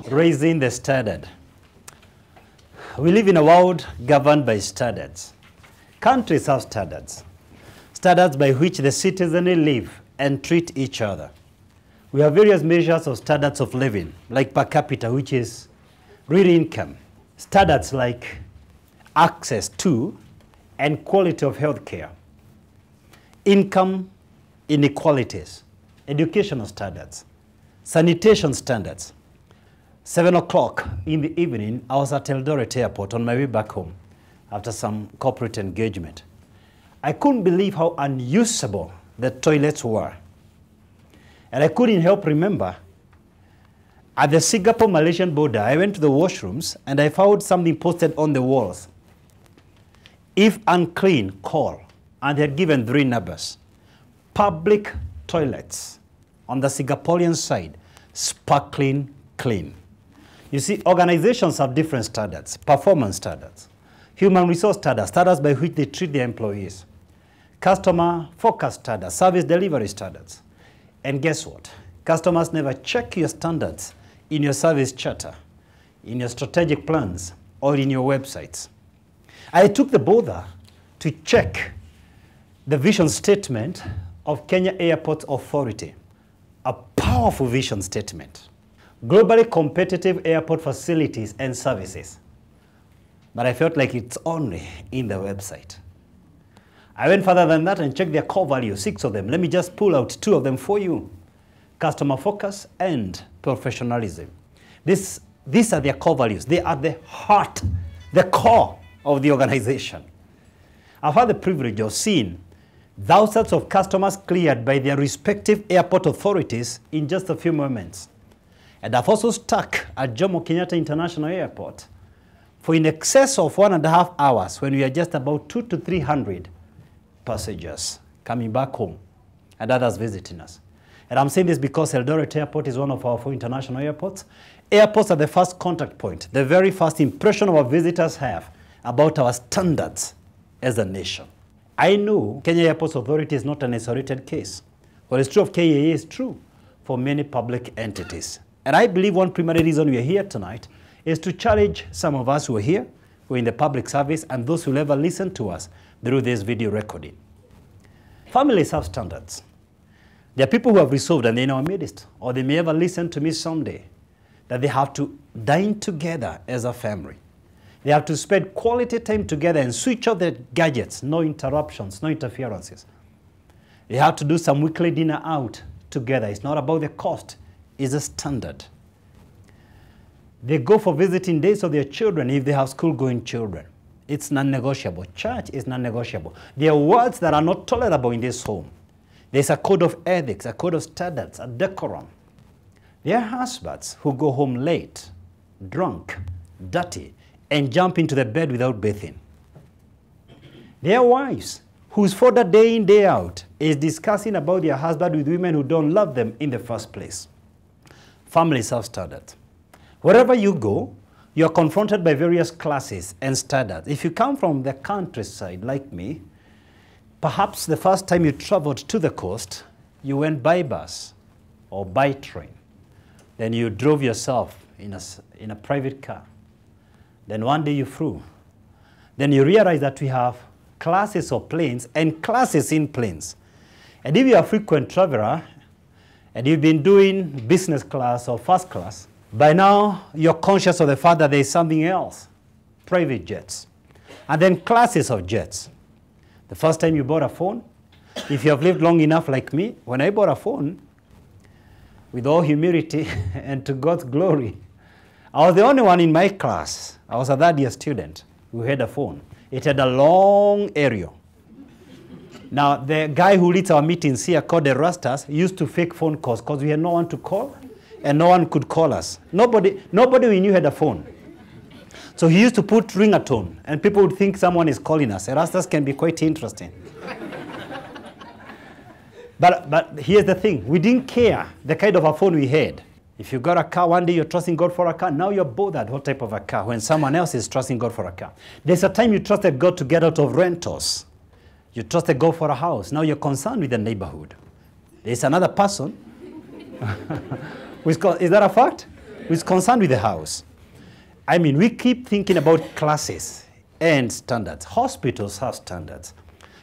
Raising the standard. We live in a world governed by standards. Countries have standards. Standards by which the citizens live and treat each other. We have various measures of standards of living, like per capita, which is real income. Standards like access to and quality of health care. Income inequalities. Educational standards. Sanitation standards. 7 o'clock in the evening, I was at Eldoret Airport on my way back home after some corporate engagement. I couldn't believe how unusable the toilets were. And I couldn't help remember, at the Singapore-Malaysian border, I went to the washrooms and I found something posted on the walls. If unclean, call. And they had given 3 numbers. Public toilets on the Singaporean side, sparkling clean. You see, organizations have different standards, performance standards, human resource standards, standards by which they treat their employees, customer focus standards, service delivery standards. And guess what? Customers never check your standards in your service charter, in your strategic plans, or in your websites. I took the bother to check the vision statement of Kenya Airports Authority, a powerful vision statement. Globally competitive airport facilities and services. But I felt like it's only in the website. I went further than that and checked their core values, 6 of them. Let me just pull out 2 of them for you. Customer focus and professionalism. These are their core values. They are the heart, the core of the organization. I've had the privilege of seeing thousands of customers cleared by their respective airport authorities in just a few moments. And I've also stuck at Jomo Kenyatta International Airport for in excess of 1.5 hours when we are just about 200 to 300 passengers coming back home and others visiting us. And I'm saying this because Eldoret Airport is one of our 4 international airports. Airports are the first contact point, the very first impression our visitors have about our standards as a nation. I know Kenya Airports Authority is not an isolated case. What is true of KAA is true for many public entities. And I believe one primary reason we are here tonight is to challenge some of us who are here, who are in the public service, and those who will ever listen to us through this video recording. Families have standards. There are people who have resolved, and they're in our midst, or they may ever listen to me someday, that they have to dine together as a family. They have to spend quality time together and switch off their gadgets, no interruptions, no interferences. They have to do some weekly dinner out together. It's not about the cost. Is a standard. They go for visiting days of their children if they have school-going children. It's non-negotiable. Church is non-negotiable. There are words that are not tolerable in this home. There's a code of ethics, a code of standards, a decorum. There are husbands who go home late, drunk, dirty, and jump into the bed without bathing. There are wives whose father day in, day out is discussing about their husband with women who don't love them in the first place. Families have standards. Wherever you go, you're confronted by various classes and standards. If you come from the countryside like me, perhaps the first time you traveled to the coast, you went by bus or by train. Then you drove yourself in a private car. Then one day you flew. Then you realize that we have classes of planes and classes in planes. And if you're a frequent traveler, and you've been doing business class or first class, by now you're conscious of the fact that there's something else, private jets. And then classes of jets. The first time you bought a phone, if you have lived long enough like me, when I bought a phone, with all humility and to God's glory, I was the only one in my class. I was a third-year student who had a phone. It had a long aerial. Now, the guy who leads our meetings here, called the Rastas, used to fake phone calls because we had no one to call and no one could call us. Nobody we knew had a phone. So he used to put ringatone, and people would think someone is calling us. Rastas can be quite interesting. But here's the thing. We didn't care the kind of a phone we had. If you got a car, one day you're trusting God for a car. Now you're bothered what type of a car when someone else is trusting God for a car. There's a time you trusted God to get out of rentals. You trusted God for a house. Now you're concerned with the neighborhood. There's another person. Is that a fact? who's concerned with the house. I mean, we keep thinking about classes and standards. Hospitals have standards.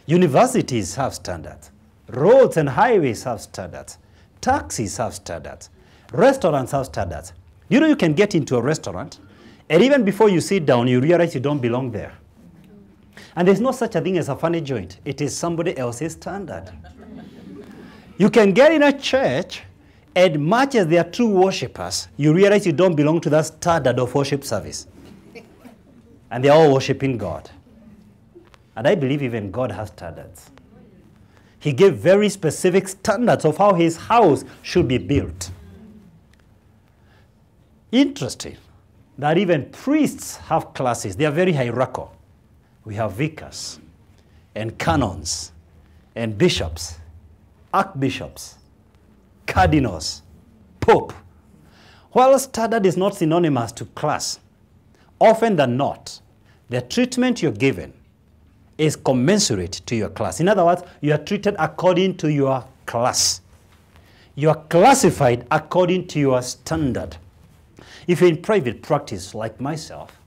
Universities have standards. Roads and highways have standards. Taxis have standards. Restaurants have standards. You know, you can get into a restaurant, and even before you sit down, you realize you don't belong there. And there's no such a thing as a funny joint. It is somebody else's standard. You can get in a church, and much as they are true worshippers, you realize you don't belong to that standard of worship service. And they're all worshiping God. And I believe even God has standards. He gave very specific standards of how his house should be built. Interesting that even priests have classes. They are very hierarchical. We have vicars and canons and bishops, archbishops, cardinals, pope. While standard is not synonymous to class, often than not, the treatment you're given is commensurate to your class. In other words, you are treated according to your class. You are classified according to your standard. If you're in private practice like myself,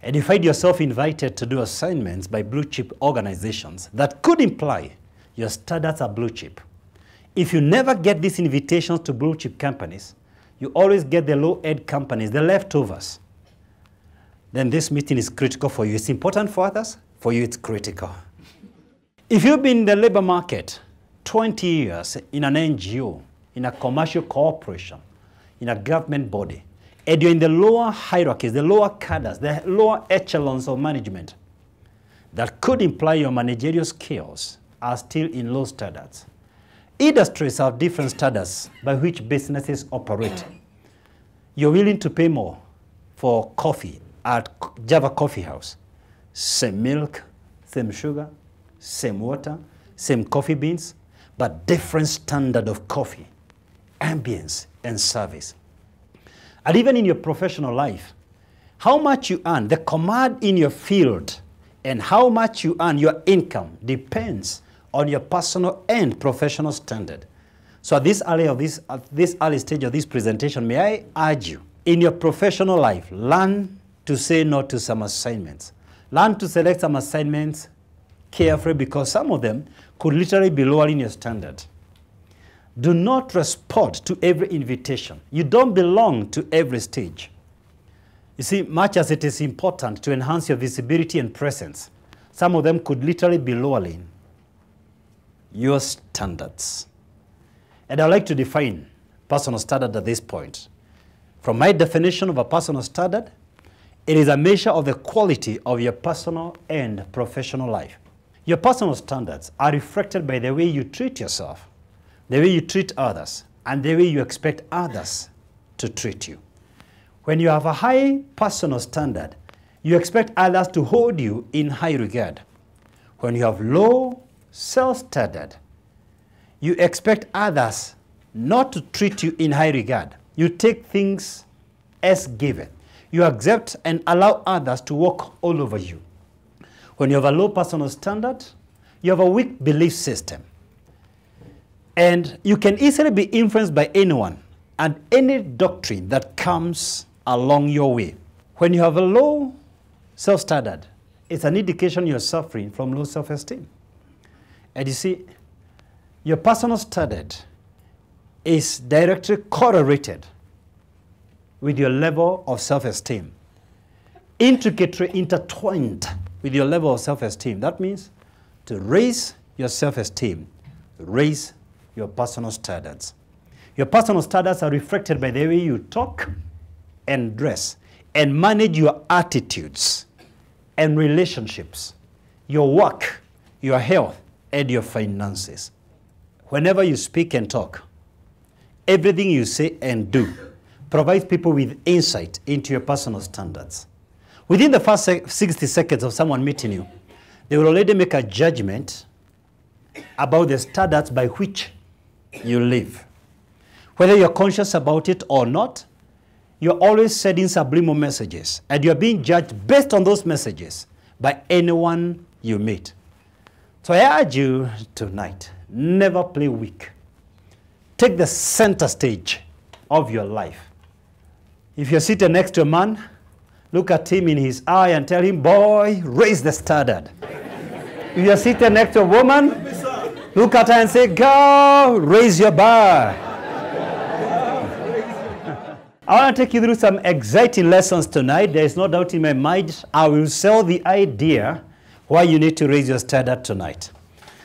and you find yourself invited to do assignments by blue chip organizations, that could imply your standards are blue chip. If you never get these invitations to blue chip companies, you always get the low-end companies, the leftovers. Then this meeting is critical for you. It's important for others. For you, it's critical. If you've been in the labor market 20 years in an NGO, in a commercial corporation, in a government body, and you're in the lower hierarchies, the lower cadres, the lower echelons of management, that could imply your managerial skills are still in low standards. Industries have different standards by which businesses operate. You're willing to pay more for coffee at Java Coffee House. Same milk, same sugar, same water, same coffee beans, but different standard of coffee, ambience, and service. And even in your professional life, how much you earn, the command in your field, and how much you earn, your income, depends on your personal and professional standard. So at this early stage of this presentation, may I urge you, in your professional life, learn to say no to some assignments. Learn to select some assignments carefully, because some of them could literally be lowering your standard. Do not respond to every invitation. You don't belong to every stage. You see, much as it is important to enhance your visibility and presence, some of them could literally be lowering your standards. And I'd like to define personal standard at this point. From my definition of a personal standard, it is a measure of the quality of your personal and professional life. Your personal standards are reflected by the way you treat yourself, the way you treat others, and the way you expect others to treat you. When you have a high personal standard, you expect others to hold you in high regard. When you have low self-standard, you expect others not to treat you in high regard. You take things as given. You accept and allow others to walk all over you. When you have a low personal standard, you have a weak belief system. And you can easily be influenced by anyone and any doctrine that comes along your way. When you have a low self-standard, it's an indication you're suffering from low self-esteem. And you see, your personal standard is directly correlated with your level of self-esteem, intricately intertwined with your level of self-esteem. That means to raise your self-esteem, raise your personal standards. Your personal standards are reflected by the way you talk and dress and manage your attitudes and relationships, your work, your health, and your finances. Whenever you speak and talk, everything you say and do provides people with insight into your personal standards. Within the first 60 seconds of someone meeting you, they will already make a judgment about the standards by which you live. Whether you're conscious about it or not, you're always sending subliminal messages, and you're being judged based on those messages by anyone you meet. So I urge you tonight, never play weak. Take the center stage of your life. If you're sitting next to a man, look at him in his eye and tell him, boy, raise the standard. If you're sitting next to a woman, look at her and say, girl, raise your bar. I want to take you through some exciting lessons tonight. There is no doubt in my mind I will sell the idea why you need to raise your standard tonight.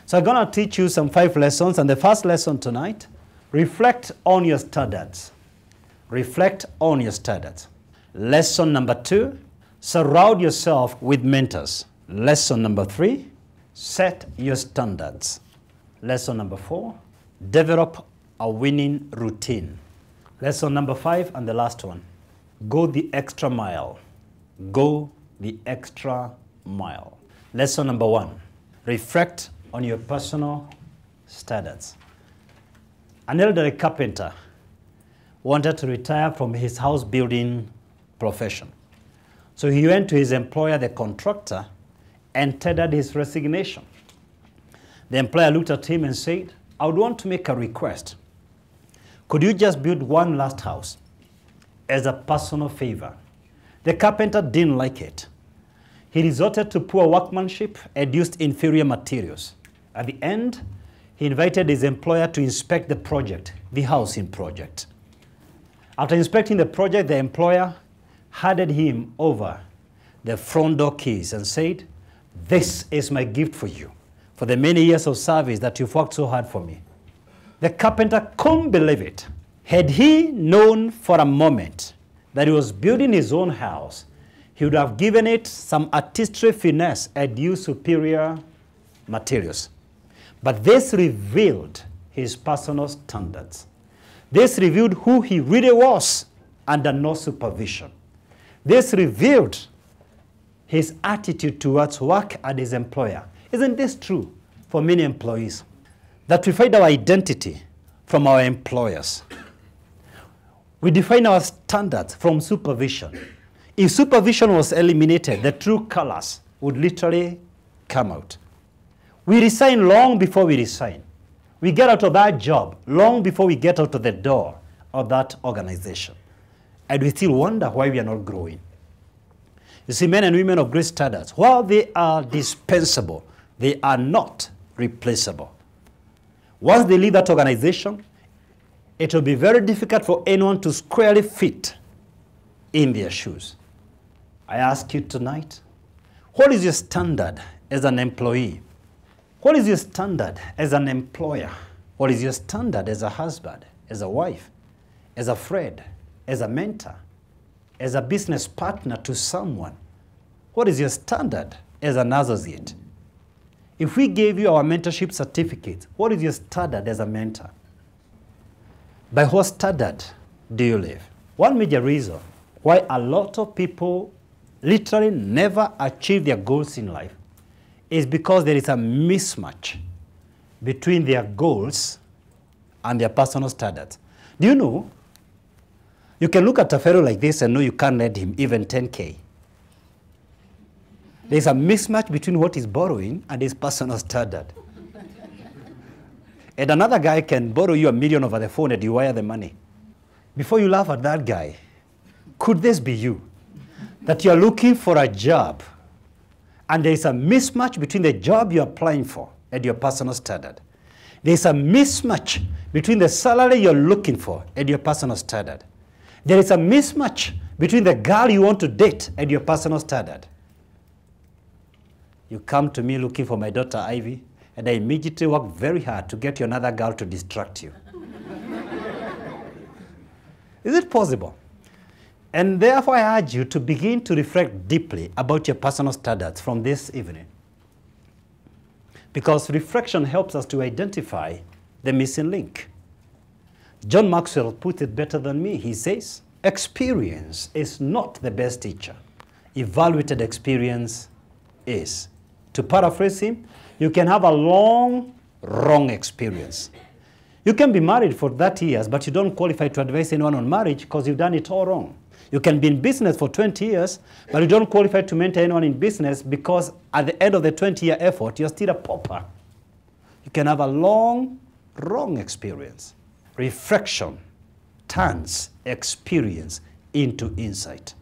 So I'm going to teach you some 5 lessons. And the first lesson tonight, reflect on your standards. Reflect on your standards. Lesson number 2, surround yourself with mentors. Lesson number 3, set your standards. Lesson number 4, develop a winning routine. Lesson number 5 and the last one, go the extra mile. Go the extra mile. Lesson number 1, reflect on your personal standards. An elderly carpenter wanted to retire from his house building profession. So he went to his employer, the contractor, and tendered his resignation. The employer looked at him and said, I would want to make a request. Could you just build one last house as a personal favor? The carpenter didn't like it. He resorted to poor workmanship and used inferior materials. At the end, he invited his employer to inspect the project, the housing project. After inspecting the project, the employer handed him over the front door keys and said, this is my gift for you, for the many years of service that you've worked so hard for me. The carpenter couldn't believe it. Had he known for a moment that he was building his own house, he would have given it some artistry finesse and used superior materials. But this revealed his personal standards. This revealed who he really was under no supervision. This revealed his attitude towards work and his employer. Isn't this true for many employees? That we find our identity from our employers. We define our standards from supervision. If supervision was eliminated, the true colors would literally come out. We resign long before we resign. We get out of that job long before we get out of the door of that organization. And we still wonder why we are not growing. You see, men and women of great standards, while they are dispensable, they are not replaceable. Once they leave that organization, it will be very difficult for anyone to squarely fit in their shoes. I ask you tonight, what is your standard as an employee? What is your standard as an employer? What is your standard as a husband, as a wife, as a friend, as a mentor, as a business partner to someone? What is your standard as an associate? If we gave you our mentorship certificate, what is your standard as a mentor? By what standard do you live? One major reason why a lot of people literally never achieve their goals in life is because there is a mismatch between their goals and their personal standards. Do you know, you can look at a fellow like this and know you can't lend him even 10K. There's a mismatch between what he's borrowing and his personal standard. And another guy can borrow you $1 million over the phone and you wire the money. Before you laugh at that guy, could this be you? That you're looking for a job and there's a mismatch between the job you're applying for and your personal standard. There's a mismatch between the salary you're looking for and your personal standard. There is a mismatch between the girl you want to date and your personal standard. You come to me looking for my daughter Ivy, and I immediately work very hard to get you another girl to distract you. Is it possible? And therefore, I urge you to begin to reflect deeply about your personal standards from this evening. Because reflection helps us to identify the missing link. John Maxwell put it better than me. He says, experience is not the best teacher. Evaluated experience is. To paraphrase him, you can have a long, wrong experience. You can be married for 30 years, but you don't qualify to advise anyone on marriage because you've done it all wrong. You can be in business for 20 years, but you don't qualify to mentor anyone in business because at the end of the 20-year effort, you're still a pauper. You can have a long, wrong experience. Reflection turns experience into insight.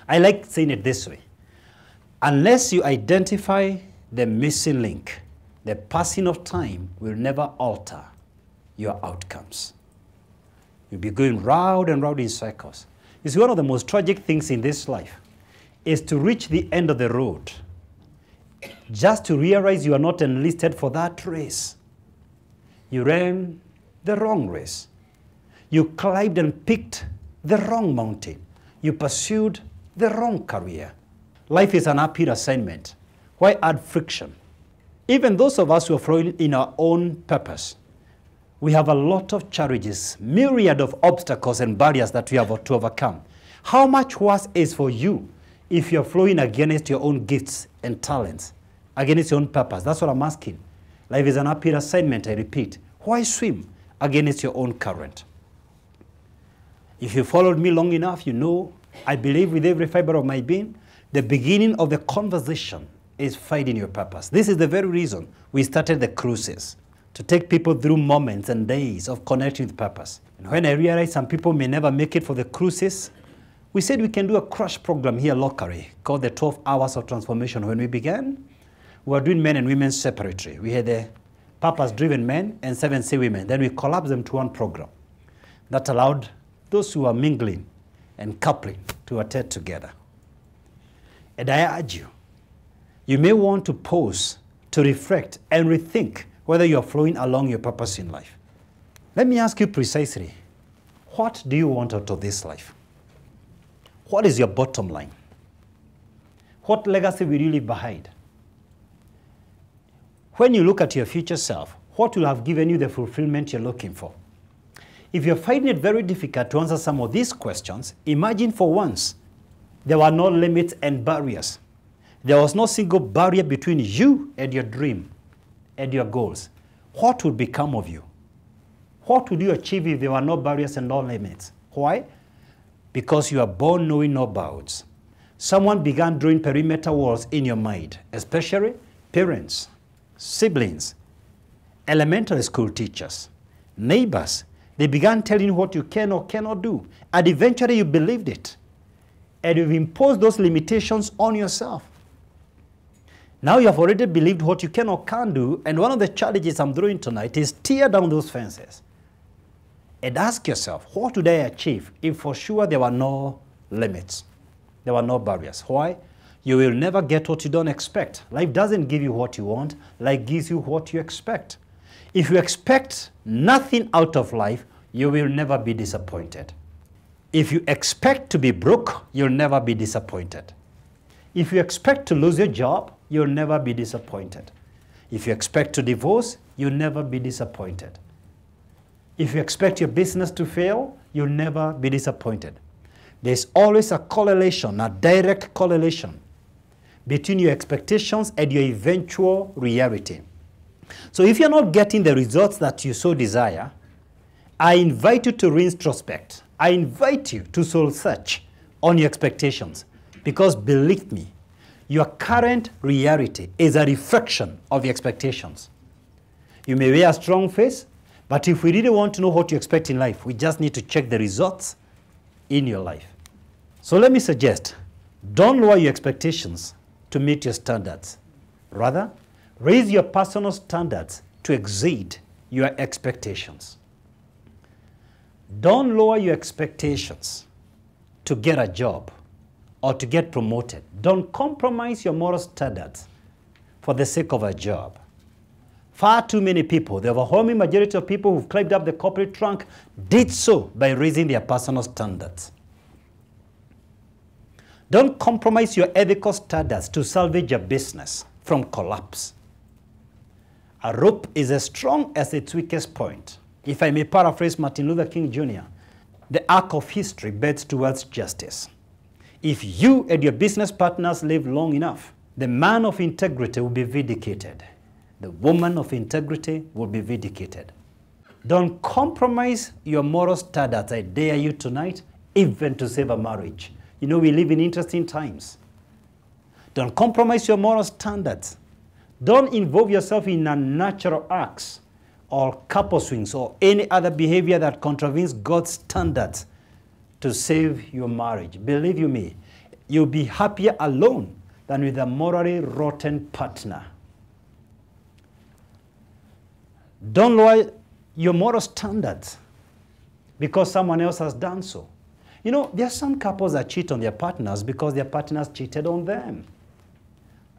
I like saying it this way. Unless you identify the missing link, the passing of time will never alter your outcomes. You'll be going round and round in circles. You see, one of the most tragic things in this life is to reach the end of the road just to realize you are not enlisted for that race. You ran the wrong race. You climbed and picked the wrong mountain. You pursued the wrong career. Life is an uphill assignment. Why add friction? Even those of us who are flowing in our own purpose, we have a lot of challenges, myriad of obstacles and barriers that we have to overcome. How much worse is for you if you're flowing against your own gifts and talents, against your own purpose? That's what I'm asking. Life is an uphill assignment, I repeat. Why swim against your own current? If you followed me long enough, you know I believe with every fiber of my being, the beginning of the conversation is finding your purpose. This is the very reason we started the cruises, to take people through moments and days of connecting with purpose. And when I realized some people may never make it for the cruises, we said we can do a crash program here locally called the 12 Hours of Transformation. When we began, we were doing men and women separately. We had the purpose-driven men and 7C women. Then we collapsed them to one program that allowed those who are mingling and coupling to attend together. And I urge you, you may want to pause, to reflect and rethink whether you are flowing along your purpose in life. Let me ask you precisely, what do you want out of this life? What is your bottom line? What legacy will you leave behind? When you look at your future self, what will have given you the fulfillment you're looking for? If you're finding it very difficult to answer some of these questions, imagine for once there were no limits and barriers. There was no single barrier between you and your dream and your goals. What would become of you? What would you achieve if there were no barriers and no limits? Why? Because you are born knowing no bounds. Someone began drawing perimeter walls in your mind, especially parents, siblings, elementary school teachers, neighbors. They began telling you what you can or cannot do. And eventually you believed it. And you've imposed those limitations on yourself. Now you have already believed what you can or can't do. And one of the challenges I'm throwing tonight is tear down those fences. And ask yourself, what would I achieve if for sure there were no limits? There were no barriers. Why? You will never get what you don't expect. Life doesn't give you what you want. Life gives you what you expect. If you expect nothing out of life, you will never be disappointed. If you expect to be broke, you'll never be disappointed. If you expect to lose your job, you'll never be disappointed. If you expect to divorce, you'll never be disappointed. If you expect your business to fail, you'll never be disappointed. There's always a correlation, a direct correlation between your expectations and your eventual reality. So if you're not getting the results that you so desire, I invite you to reintrospect. I invite you to soul search on your expectations. Because believe me, your current reality is a reflection of your expectations. You may wear a strong face, but if we really want to know what you expect in life, we just need to check the results in your life. So let me suggest, don't lower your expectations to meet your standards. Rather, raise your personal standards to exceed your expectations. Don't lower your expectations to get a job or to get promoted. Don't compromise your moral standards for the sake of a job. Far too many people, the overwhelming majority of people who've climbed up the corporate trunk, did so by raising their personal standards. Don't compromise your ethical standards to salvage your business from collapse. A rope is as strong as its weakest point. If I may paraphrase Martin Luther King Jr., the arc of history bends towards justice. If you and your business partners live long enough, the man of integrity will be vindicated. The woman of integrity will be vindicated. Don't compromise your moral standards, I dare you tonight, even to save a marriage. You know, we live in interesting times. Don't compromise your moral standards. Don't involve yourself in unnatural acts or couple swings or any other behavior that contravenes God's standards to save your marriage. Believe you me, you'll be happier alone than with a morally rotten partner. Don't lower your moral standards because someone else has done so. You know, there are some couples that cheat on their partners because their partners cheated on them.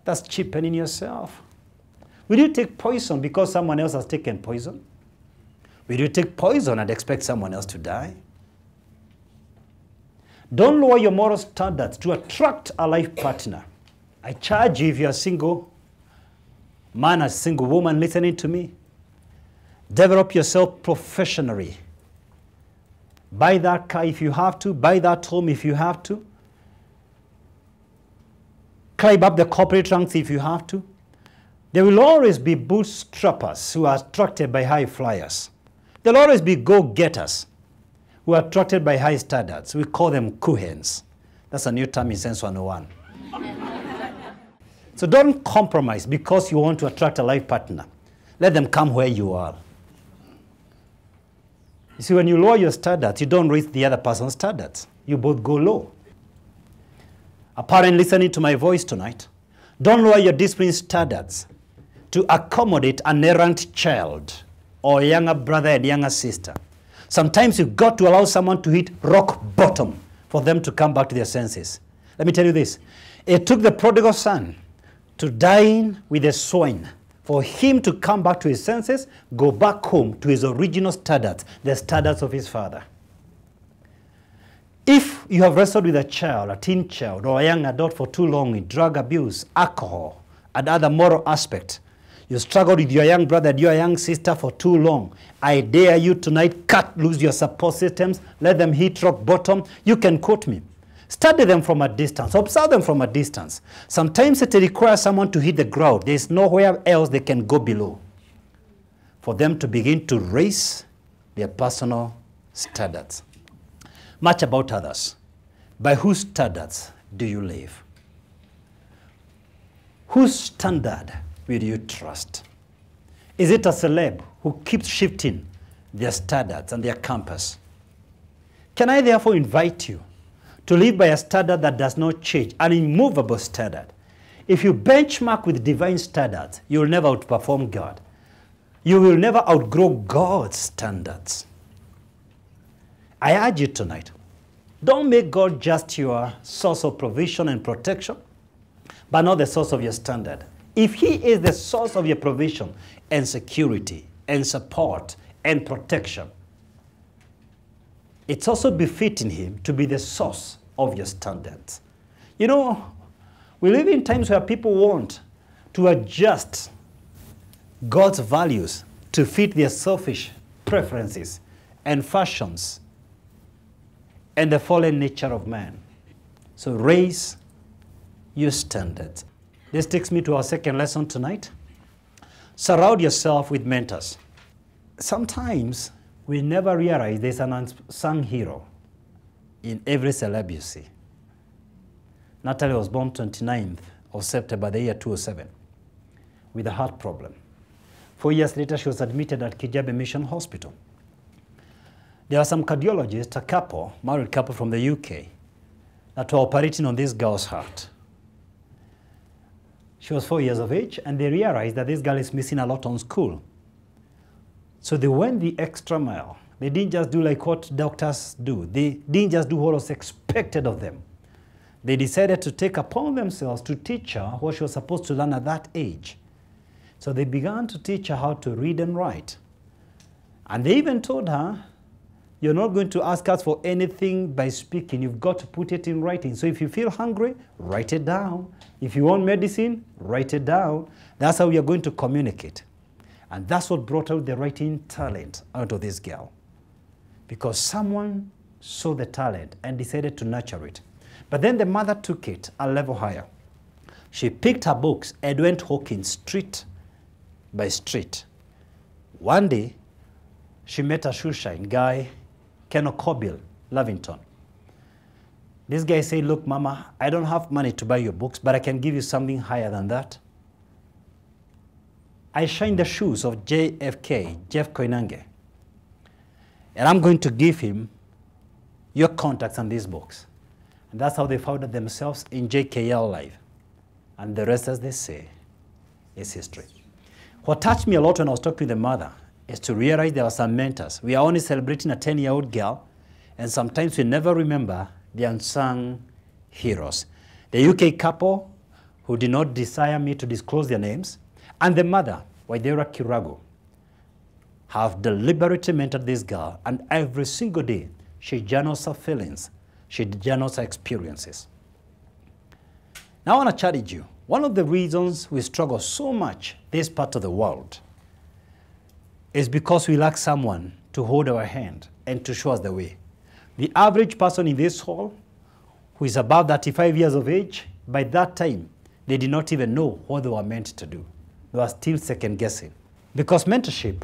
That's cheapening yourself. Will you take poison because someone else has taken poison? Will you take poison and expect someone else to die? Don't lower your moral standards to attract a life partner. I charge you, if you're a single man, a single woman listening to me, develop yourself professionally. Buy that car if you have to. Buy that home if you have to. Climb up the corporate ranks if you have to. There will always be bootstrappers who are attracted by high flyers. There will always be go-getters who are attracted by high standards. We call them kuhens. That's a new term in Sense 101. So don't compromise because you want to attract a life partner. Let them come where you are. You see, when you lower your standards, you don't raise the other person's standards. You both go low. A parent listening to my voice tonight, don't lower your discipline standards to accommodate an errant child or a younger brother and younger sister. Sometimes you've got to allow someone to hit rock bottom for them to come back to their senses. Let me tell you this. It took the prodigal son to dine with the swine for him to come back to his senses, go back home to his original standards, the standards of his father. If you have wrestled with a child, a teen child, or a young adult for too long in drug abuse, alcohol, and other moral aspects, you struggled with your young brother and your young sister for too long, I dare you tonight, cut loose your support systems, let them hit rock bottom. You can quote me. Study them from a distance. Observe them from a distance. Sometimes it requires someone to hit the ground. There is nowhere else they can go below for them to begin to raise their personal standards. Much about others. By whose standards do you live? Whose standard will you trust? Is it a celeb who keeps shifting their standards and their compass? Can I therefore invite you to live by a standard that does not change, an immovable standard? If you benchmark with divine standards, you will never outperform God. You will never outgrow God's standards. I urge you tonight, don't make God just your source of provision and protection, but not the source of your standard. If He is the source of your provision and security and support and protection, it's also befitting Him to be the source of your standards. You know, we live in times where people want to adjust God's values to fit their selfish preferences and fashions and the fallen nature of man. So raise your standards. This takes me to our second lesson tonight. Surround yourself with mentors. Sometimes we never realize there's an unsung hero in every celeb you see. Natalie was born 29th of September, the year 2007, with a heart problem. 4 years later, she was admitted at Kijabe Mission Hospital. There are some cardiologists, a couple, married couple from the UK, that were operating on this girl's heart. She was 4 years of age, and they realized that this girl is missing a lot on school. So they went the extra mile. They didn't just do like what doctors do. They didn't just do what was expected of them. They decided to take upon themselves to teach her what she was supposed to learn at that age. So they began to teach her how to read and write. And they even told her, you're not going to ask us for anything by speaking. You've got to put it in writing. So if you feel hungry, write it down. If you want medicine, write it down. That's how we are going to communicate. And that's what brought out the writing talent out of this girl. Because someone saw the talent and decided to nurture it. But then the mother took it a level higher. She picked her books and went hawking street by street. One day, she met a shoeshine guy, Ken Kobil, Lavington. This guy said, look, Mama, I don't have money to buy your books, but I can give you something higher than that. I shine the shoes of JFK, Jeff Koinange, and I'm going to give him your contacts and these books. And that's how they founded themselves in JKL Live. And the rest, as they say, is history. What touched me a lot when I was talking to the mother is to realize there were some mentors. We are only celebrating a 10-year-old girl, and sometimes we never remember the unsung heroes. The UK couple who did not desire me to disclose their names, and the mother, Waidera Kiragu, have deliberately mentored this girl, and every single day she journals her feelings, she journals her experiences. Now I want to challenge you. One of the reasons we struggle so much this part of the world is because we lack someone to hold our hand and to show us the way. The average person in this hall who is above 35 years of age, by that time, they did not even know what they were meant to do. They were still second guessing. Because mentorship,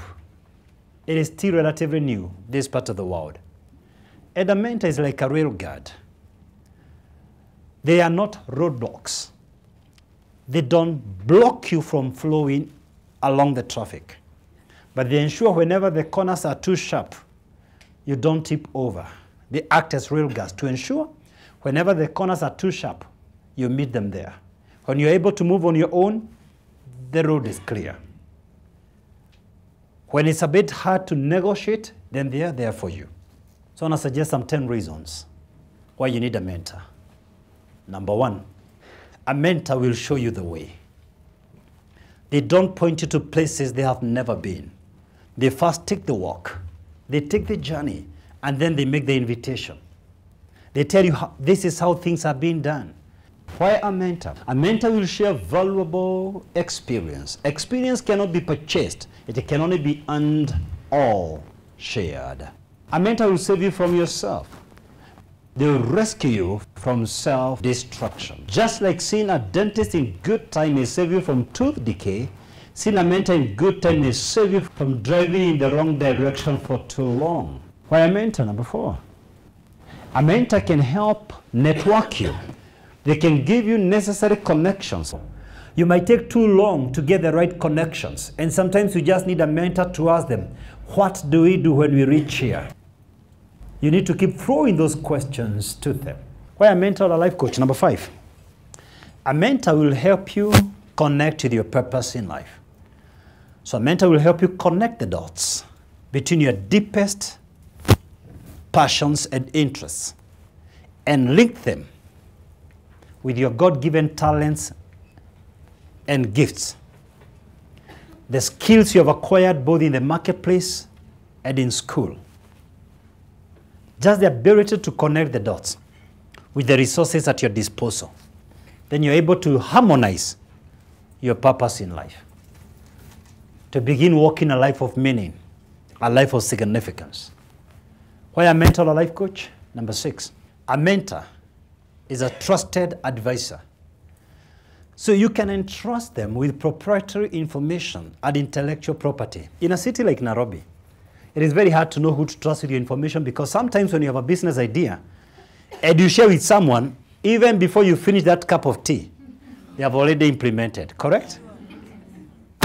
it is still relatively new, this part of the world. And a mentor is like a rail guard. They are not roadblocks. They don't block you from flowing along the traffic. But they ensure whenever the corners are too sharp, you don't tip over. They act as rail guards to ensure whenever the corners are too sharp, you meet them there. When you're able to move on your own, the road is clear. When it's a bit hard to negotiate, then they are there for you. So I want to suggest some 10 reasons why you need a mentor. Number 1, a mentor will show you the way. They don't point you to places they have never been. They first take the walk, they take the journey, and then they make the invitation. They tell you this is how things are being done. Why a mentor? A mentor will share valuable experience. Experience cannot be purchased. It can only be earned or shared. A mentor will save you from yourself. They will rescue you from self-destruction. Just like seeing a dentist in good time may save you from tooth decay, seeing a mentor in good time may save you from driving in the wrong direction for too long. Why a mentor? Number 4. A mentor can help network you. They can give you necessary connections. You might take too long to get the right connections, and sometimes you just need a mentor to ask them, what do we do when we reach here? You need to keep throwing those questions to them. Why a mentor or a life coach? Number 5. A mentor will help you connect with your purpose in life. So a mentor will help you connect the dots between your deepest passions and interests and link them with your God-given talents and gifts. The skills you have acquired both in the marketplace and in school. Just the ability to connect the dots with the resources at your disposal. Then you're able to harmonize your purpose in life. To begin walking a life of meaning, a life of significance. Why a mentor or a life coach? Number 6. A mentor is a trusted advisor. So you can entrust them with proprietary information and intellectual property. In a city like Nairobi, it is very hard to know who to trust with your information, because sometimes when you have a business idea and you share with someone, even before you finish that cup of tea, they have already implemented, correct?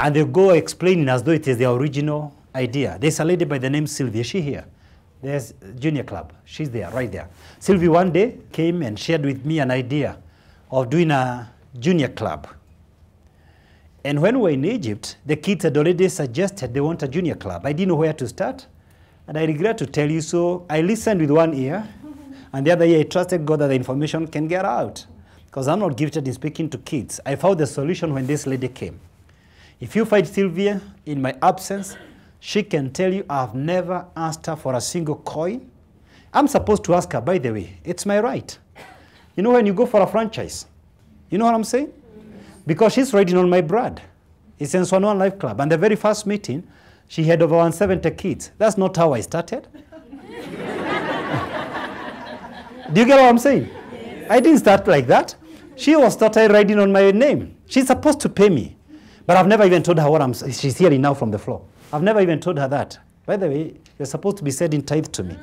And they go explaining as though it is their original idea. There's a lady by the name Sylvia. Is she here? There's Junior Club. She's there, right there. Sylvia one day came and shared with me an idea of doing a junior club. And when we were in Egypt, the kids had already suggested they want a junior club. I didn't know where to start, and I regret to tell you so. I listened with one ear, and the other ear I trusted God that the information can get out, because I'm not gifted in speaking to kids. I found the solution when this lady came. If you find Sylvia in my absence, she can tell you I've never asked her for a single coin. I'm supposed to ask her, by the way. It's my right. You know when you go for a franchise, you know what I'm saying? Because she's riding on my blood. It's in Swan One Life Club. And the very first meeting, she had over 170 kids. That's not how I started. Do you get what I'm saying? Yes. I didn't start like that. She was started riding on my name. She's supposed to pay me. But I've never even told her what she's hearing now from the floor. I've never even told her that. By the way, you're supposed to be sending tithe to me.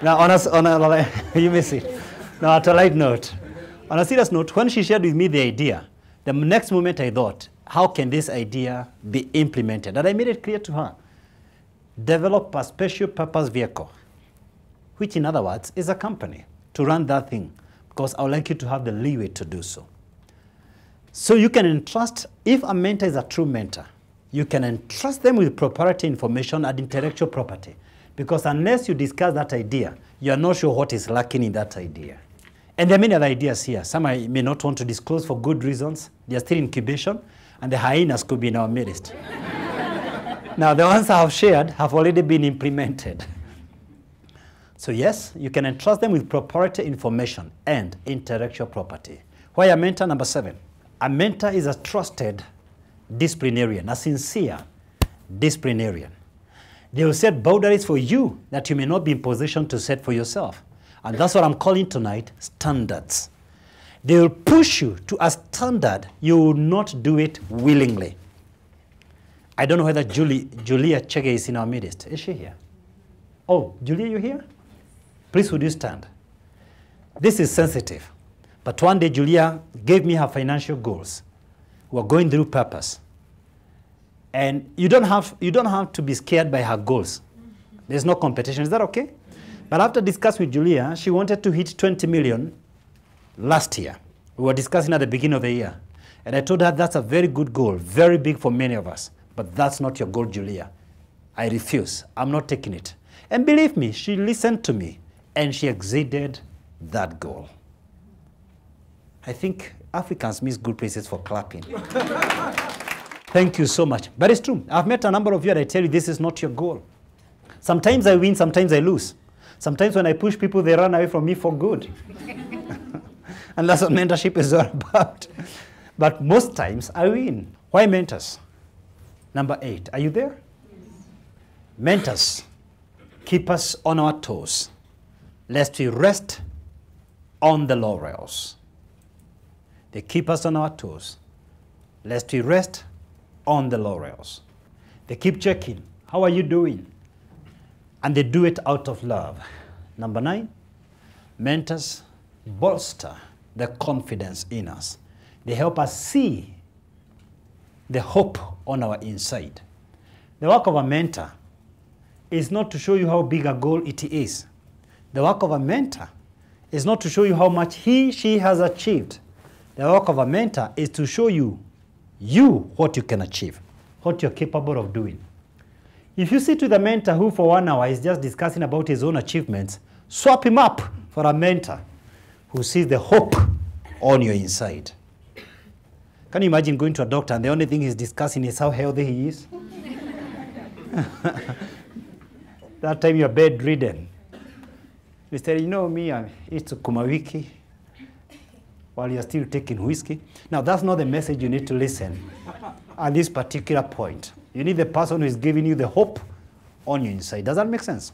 Now, you may see. Now, at a light note, on a serious note, when she shared with me the idea, the next moment I thought, how can this idea be implemented? And I made it clear to her. Develop a special purpose vehicle which in other words is a company, to run that thing, because I would like you to have the leeway to do so. So you can entrust, if a mentor is a true mentor, you can entrust them with proprietary information and intellectual property, because unless you discuss that idea, you are not sure what is lacking in that idea. And there are many other ideas here. Some I may not want to disclose for good reasons. They are still in incubation, and the hyenas could be in our midst. Now, the ones I have shared have already been implemented. So yes, you can entrust them with proprietary information and intellectual property. Why a mentor? Number 7. A mentor is a trusted disciplinarian, a sincere disciplinarian. They will set boundaries for you that you may not be in position to set for yourself. And that's what I'm calling tonight, standards. They will push you to a standard you will not do it willingly. I don't know whether Julia Chege is in our midst. Is she here? Oh, Julia, you here? Please, would you stand? This is sensitive. But one day, Julia gave me her financial goals. We're going through purpose. And you don't have to be scared by her goals. There's no competition. Is that okay? But after discussing with Julia, she wanted to hit 20 million last year. We were discussing at the beginning of the year. And I told her that's a very good goal, very big for many of us. But that's not your goal, Julia. I refuse. I'm not taking it. And believe me, she listened to me, and she exceeded that goal. I think Africans miss good places for clapping. Thank you so much. But it's true. I've met a number of you, and I tell you, this is not your goal. Sometimes I win, sometimes I lose. Sometimes when I push people, they run away from me for good. And that's what mentorship is all about. But most times, I win. Why mentors? Number 8. Are you there? Mentors keep us on our toes, lest we rest on the laurels. They keep us on our toes, lest we rest on the laurels. They keep checking. How are you doing? And they do it out of love. Number 9, mentors bolster the confidence in us. They help us see the hope on our inside. The work of a mentor is not to show you how big a goal it is. The work of a mentor is not to show you how much she has achieved. The work of a mentor is to show you what you can achieve, what you're capable of doing. If you sit with a mentor who for 1 hour is just discussing about his own achievements, swap him up for a mentor who sees the hope on your inside. Can you imagine going to a doctor and the only thing he's discussing is how healthy he is? That time you're bedridden. You say, you know me, I eat sukuma wiki while you're still taking whiskey. Now, that's not the message you need to listen at this particular point. You need the person who is giving you the hope on your inside. Does that make sense?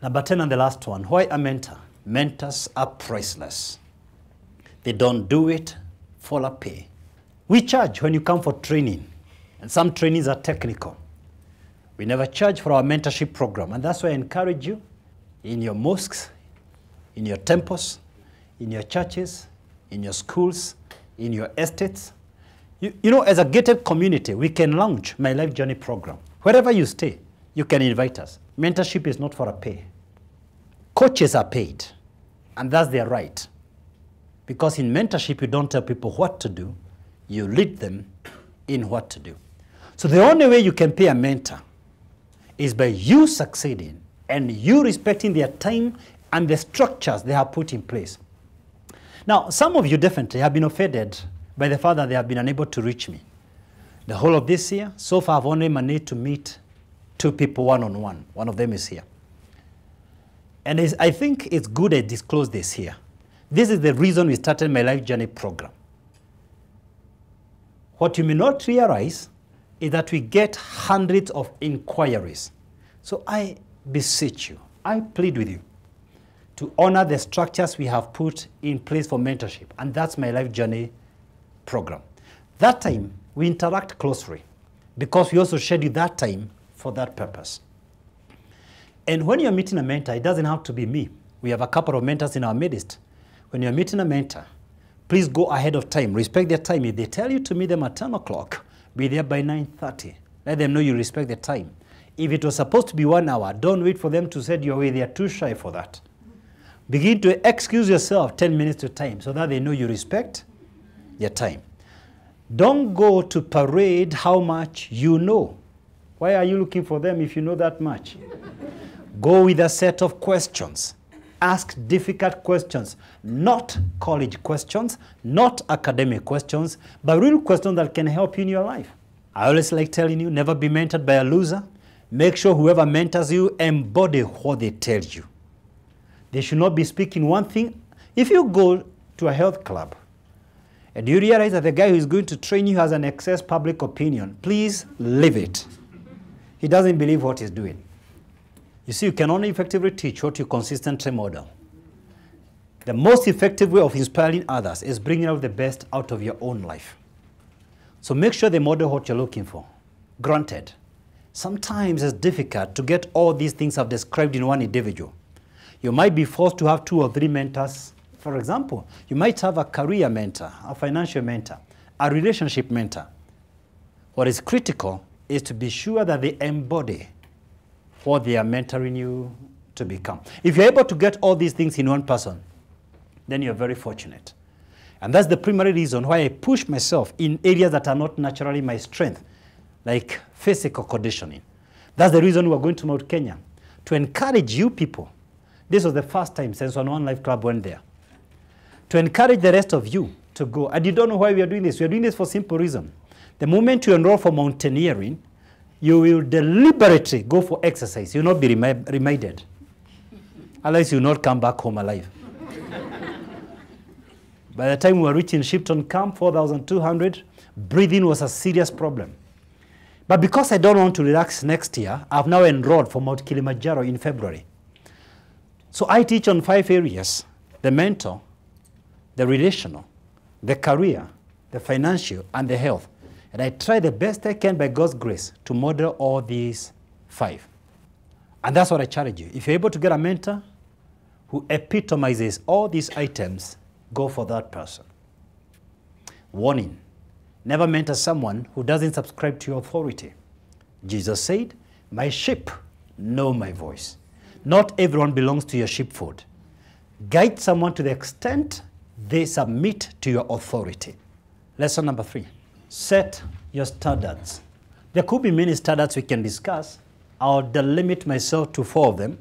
Number 10 and the last one. Why a mentor? Mentors are priceless. They don't do it for a pay. We charge when you come for training, and some trainings are technical. We never charge for our mentorship program, and that's why I encourage you in your mosques, in your temples, in your churches, in your schools, in your estates. You know, as a gated community, we can launch My Life Journey program. Wherever you stay, you can invite us. Mentorship is not for a pay. Coaches are paid, and that's their right. Because in mentorship, you don't tell people what to do. You lead them in what to do. So the only way you can pay a mentor is by you succeeding and you respecting their time and the structures they have put in place. Now, some of you definitely have been offended by the fact that they have been unable to reach me. The whole of this year, so far I've only managed to meet 2 people one-on-one. One of them is here. And I think it's good I disclose this here. This is the reason we started My Life Journey program. What you may not realize is that we get hundreds of inquiries. So I beseech you, I plead with you to honor the structures we have put in place for mentorship. And that's My Life Journey program. That time, we interact closely because we also schedule that time for that purpose. And when you're meeting a mentor, it doesn't have to be me. We have a couple of mentors in our midst. When you're meeting a mentor, please go ahead of time. Respect their time. If they tell you to meet them at 10 o'clock, be there by 9:30. Let them know you respect their time. If it was supposed to be 1 hour, don't wait for them to send you away. They are too shy for that. Begin to excuse yourself 10 minutes to time so that they know you respect their time. Don't go to parade how much you know. Why are you looking for them if you know that much? Go with a set of questions. Ask difficult questions, not college questions, not academic questions, but real questions that can help you in your life. I always like telling you, never be mentored by a loser. Make sure whoever mentors you embody what they tell you. They should not be speaking one thing. If you go to a health club and you realize that the guy who is going to train you has an excess public opinion, please leave it. He doesn't believe what he's doing. You see, you can only effectively teach what you consistently model. The most effective way of inspiring others is bringing out the best out of your own life. So make sure they model what you're looking for. Granted, sometimes it's difficult to get all these things I've described in one individual. You might be forced to have 2 or 3 mentors. For example, you might have a career mentor, a financial mentor, a relationship mentor. What is critical is to be sure that they embody what they are mentoring you to become. If you're able to get all these things in one person, then you're very fortunate. And that's the primary reason why I push myself in areas that are not naturally my strength, like physical conditioning. That's the reason we're going to Mount Kenya, to encourage you people. This was the first time since One Life Club went there. To encourage the rest of you to go. And you don't know why we are doing this. We are doing this for a simple reason. The moment you enroll for mountaineering, you will deliberately go for exercise. You will not be reminded. Otherwise, you will not come back home alive. By the time we were reaching Shipton Camp, 4,200, breathing was a serious problem. But because I don't want to relax next year, I've now enrolled for Mount Kilimanjaro in February. So I teach on 5 areas: the mental, the relational, the career, the financial, and the health. And I try the best I can by God's grace to model all these 5. And that's what I challenge you. If you're able to get a mentor who epitomizes all these items, go for that person. Warning: never mentor someone who doesn't subscribe to your authority. Jesus said, "My sheep know my voice." Not everyone belongs to your sheepfold. Guide someone to the extent they submit to your authority. Lesson number 3. Set your standards. There could be many standards we can discuss. I'll delimit myself to 4 of them.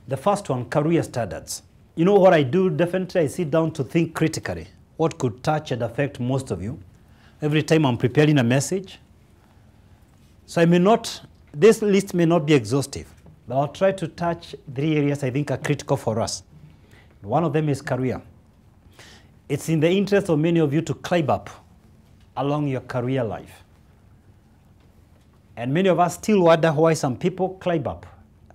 The first one, career standards. You know what I do? Definitely I sit down to think critically. What could touch and affect most of you? Every time I'm preparing a message. So this list may not be exhaustive, but I'll try to touch 3 areas I think are critical for us. One of them is career. It's in the interest of many of you to climb up along your career life. And many of us still wonder why some people climb up,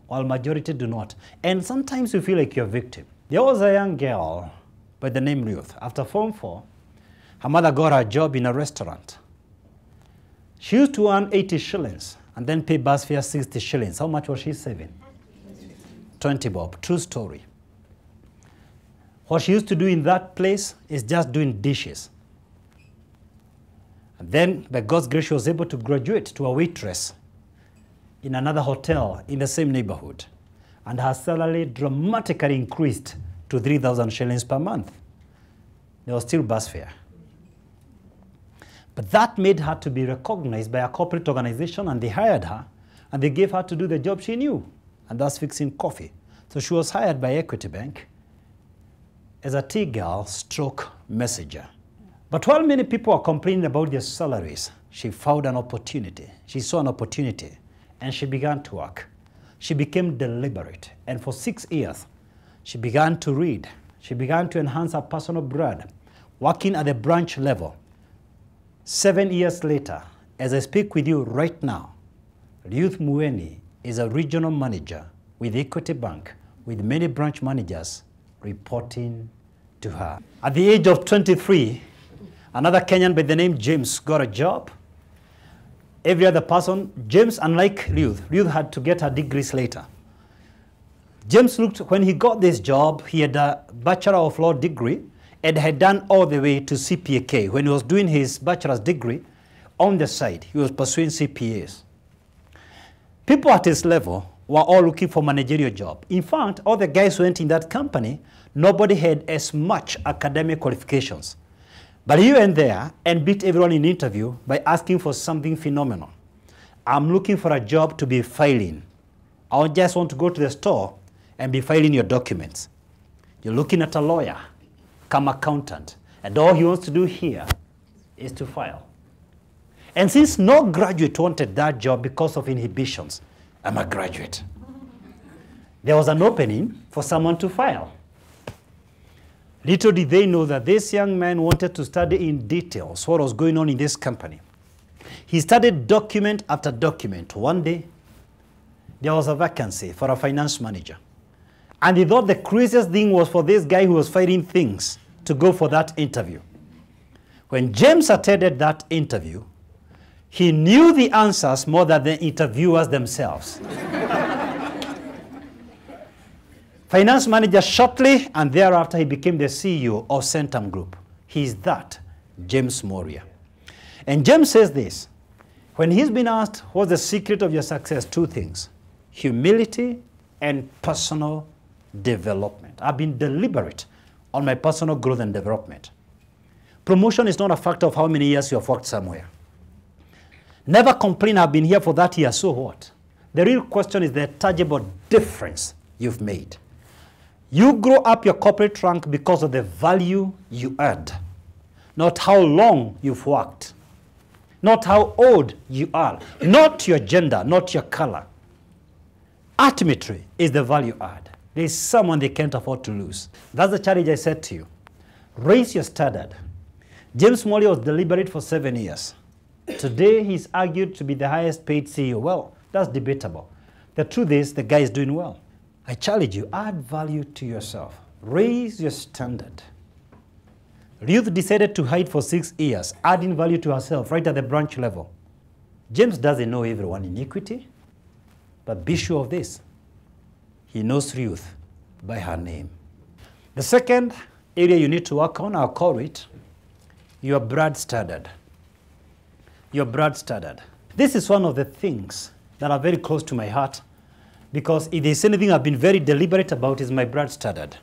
while majority do not. And sometimes you feel like you're a victim. There was a young girl by the name Ruth. After Form 4, her mother got her a job in a restaurant. She used to earn 80 shillings and then pay bus fare 60 shillings. How much was she saving? 20 bob. True story. What she used to do in that place is just doing dishes. And then, by God's grace, she was able to graduate to a waitress in another hotel in the same neighborhood. And her salary dramatically increased to 3,000 shillings per month. There was still bus fare. But that made her to be recognized by a corporate organization, and they hired her, and they gave her to do the job she knew, and that's fixing coffee. So she was hired by Equity Bank as a tea girl stroke messenger. But while many people are complaining about their salaries, she found an opportunity. She saw an opportunity, and she began to work. She became deliberate, and for 6 years, she began to read. She began to enhance her personal brand, working at the branch level. 7 years later, as I speak with you right now, Ruth Mueni is a regional manager with Equity Bank, with many branch managers reporting to her. At the age of 23, another Kenyan by the name James got a job. Every other person, James, unlike Ruth had to get her degrees later. James looked, when he got this job, he had a Bachelor of Law degree and had done all the way to CPA. When he was doing his bachelor's degree, on the side, he was pursuing CPAs. People at his level were all looking for managerial job. In fact, all the guys who went in that company, nobody had as much academic qualifications. But he went there and beat everyone in interview by asking for something phenomenal. I'm looking for a job to be filing. I just want to go to the store and be filing your documents. You're looking at a lawyer, come accountant, and all he wants to do here is to file. And since no graduate wanted that job because of inhibitions, I'm a graduate. There was an opening for someone to file. Little did they know that this young man wanted to study in details what was going on in this company. He studied document after document. One day, there was a vacancy for a finance manager. And he thought the craziest thing was for this guy who was filing things to go for that interview. When James attended that interview, he knew the answers more than the interviewers themselves. Finance manager shortly, and thereafter he became the CEO of Centum Group. He's that, James Moria. And James says this, when he's been asked what's the secret of your success, two things, humility and personal development. I've been deliberate on my personal growth and development. Promotion is not a factor of how many years you have worked somewhere. Never complain, I've been here for that year, so what? The real question is the tangible difference you've made. You grow up your corporate rank because of the value you add, not how long you've worked, not how old you are, not your gender, not your color. Ultimately is the value add. There is someone they can't afford to lose. That's the challenge I said to you. Raise your standard. James Moria was deliberate for 7 years. Today, he's argued to be the highest paid CEO. Well, that's debatable. The truth is, the guy is doing well. I challenge you, add value to yourself. Raise your standard. Ruth decided to hide for 6 years, adding value to herself right at the branch level. James doesn't know everyone in equity, but be sure of this. He knows Ruth by her name. The second area you need to work on, I'll call it your broad standard. Your broad standard. This is one of the things that are very close to my heart, because if there's anything I've been very deliberate about is my broad standard.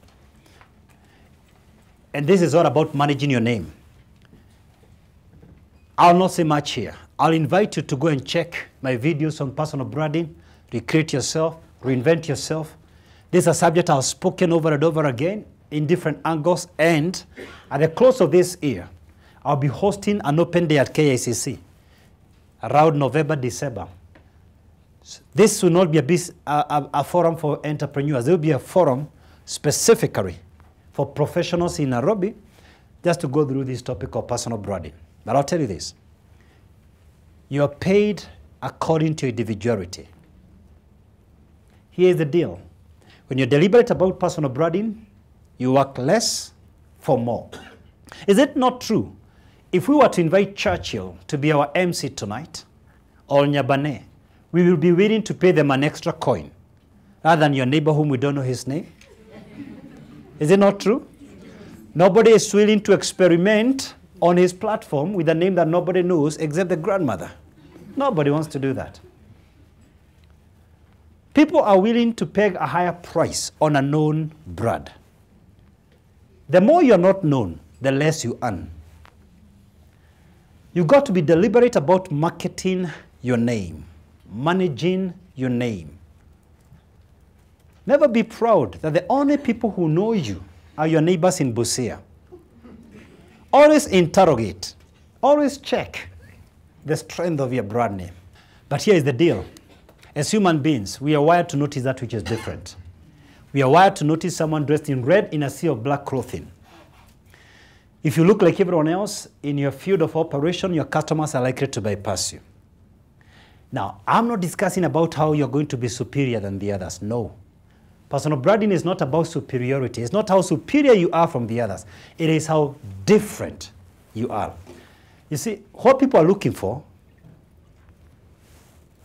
And this is all about managing your name. I'll not say much here. I'll invite you to go and check my videos on personal branding, recreate yourself, reinvent yourself. This is a subject I've spoken over and over again in different angles, and at the close of this year, I'll be hosting an open day at KICC around November, December. This will not be a forum for entrepreneurs. There will be a forum specifically for professionals in Nairobi just to go through this topic of personal branding. But I'll tell you this. You are paid according to individuality. Here's the deal. When you're deliberate about personal branding, you work less for more. Is it not true? If we were to invite Churchill to be our MC tonight, or Nyabane, we will be willing to pay them an extra coin, rather than your neighbor whom we don't know his name. Is it not true? Nobody is willing to experiment on his platform with a name that nobody knows except the grandmother. Nobody wants to do that. People are willing to pay a higher price on a known brand. The more you're not known, the less you earn. You've got to be deliberate about marketing your name, managing your name. Never be proud that the only people who know you are your neighbors in Busia. Always interrogate, always check the strength of your brand name. But here is the deal. As human beings, we are wired to notice that which is different. We are wired to notice someone dressed in red in a sea of black clothing. If you look like everyone else in your field of operation, your customers are likely to bypass you. Now, I'm not discussing about how you're going to be superior than the others. No. Personal branding is not about superiority. It's not how superior you are from the others. It is how different you are. You see, what people are looking for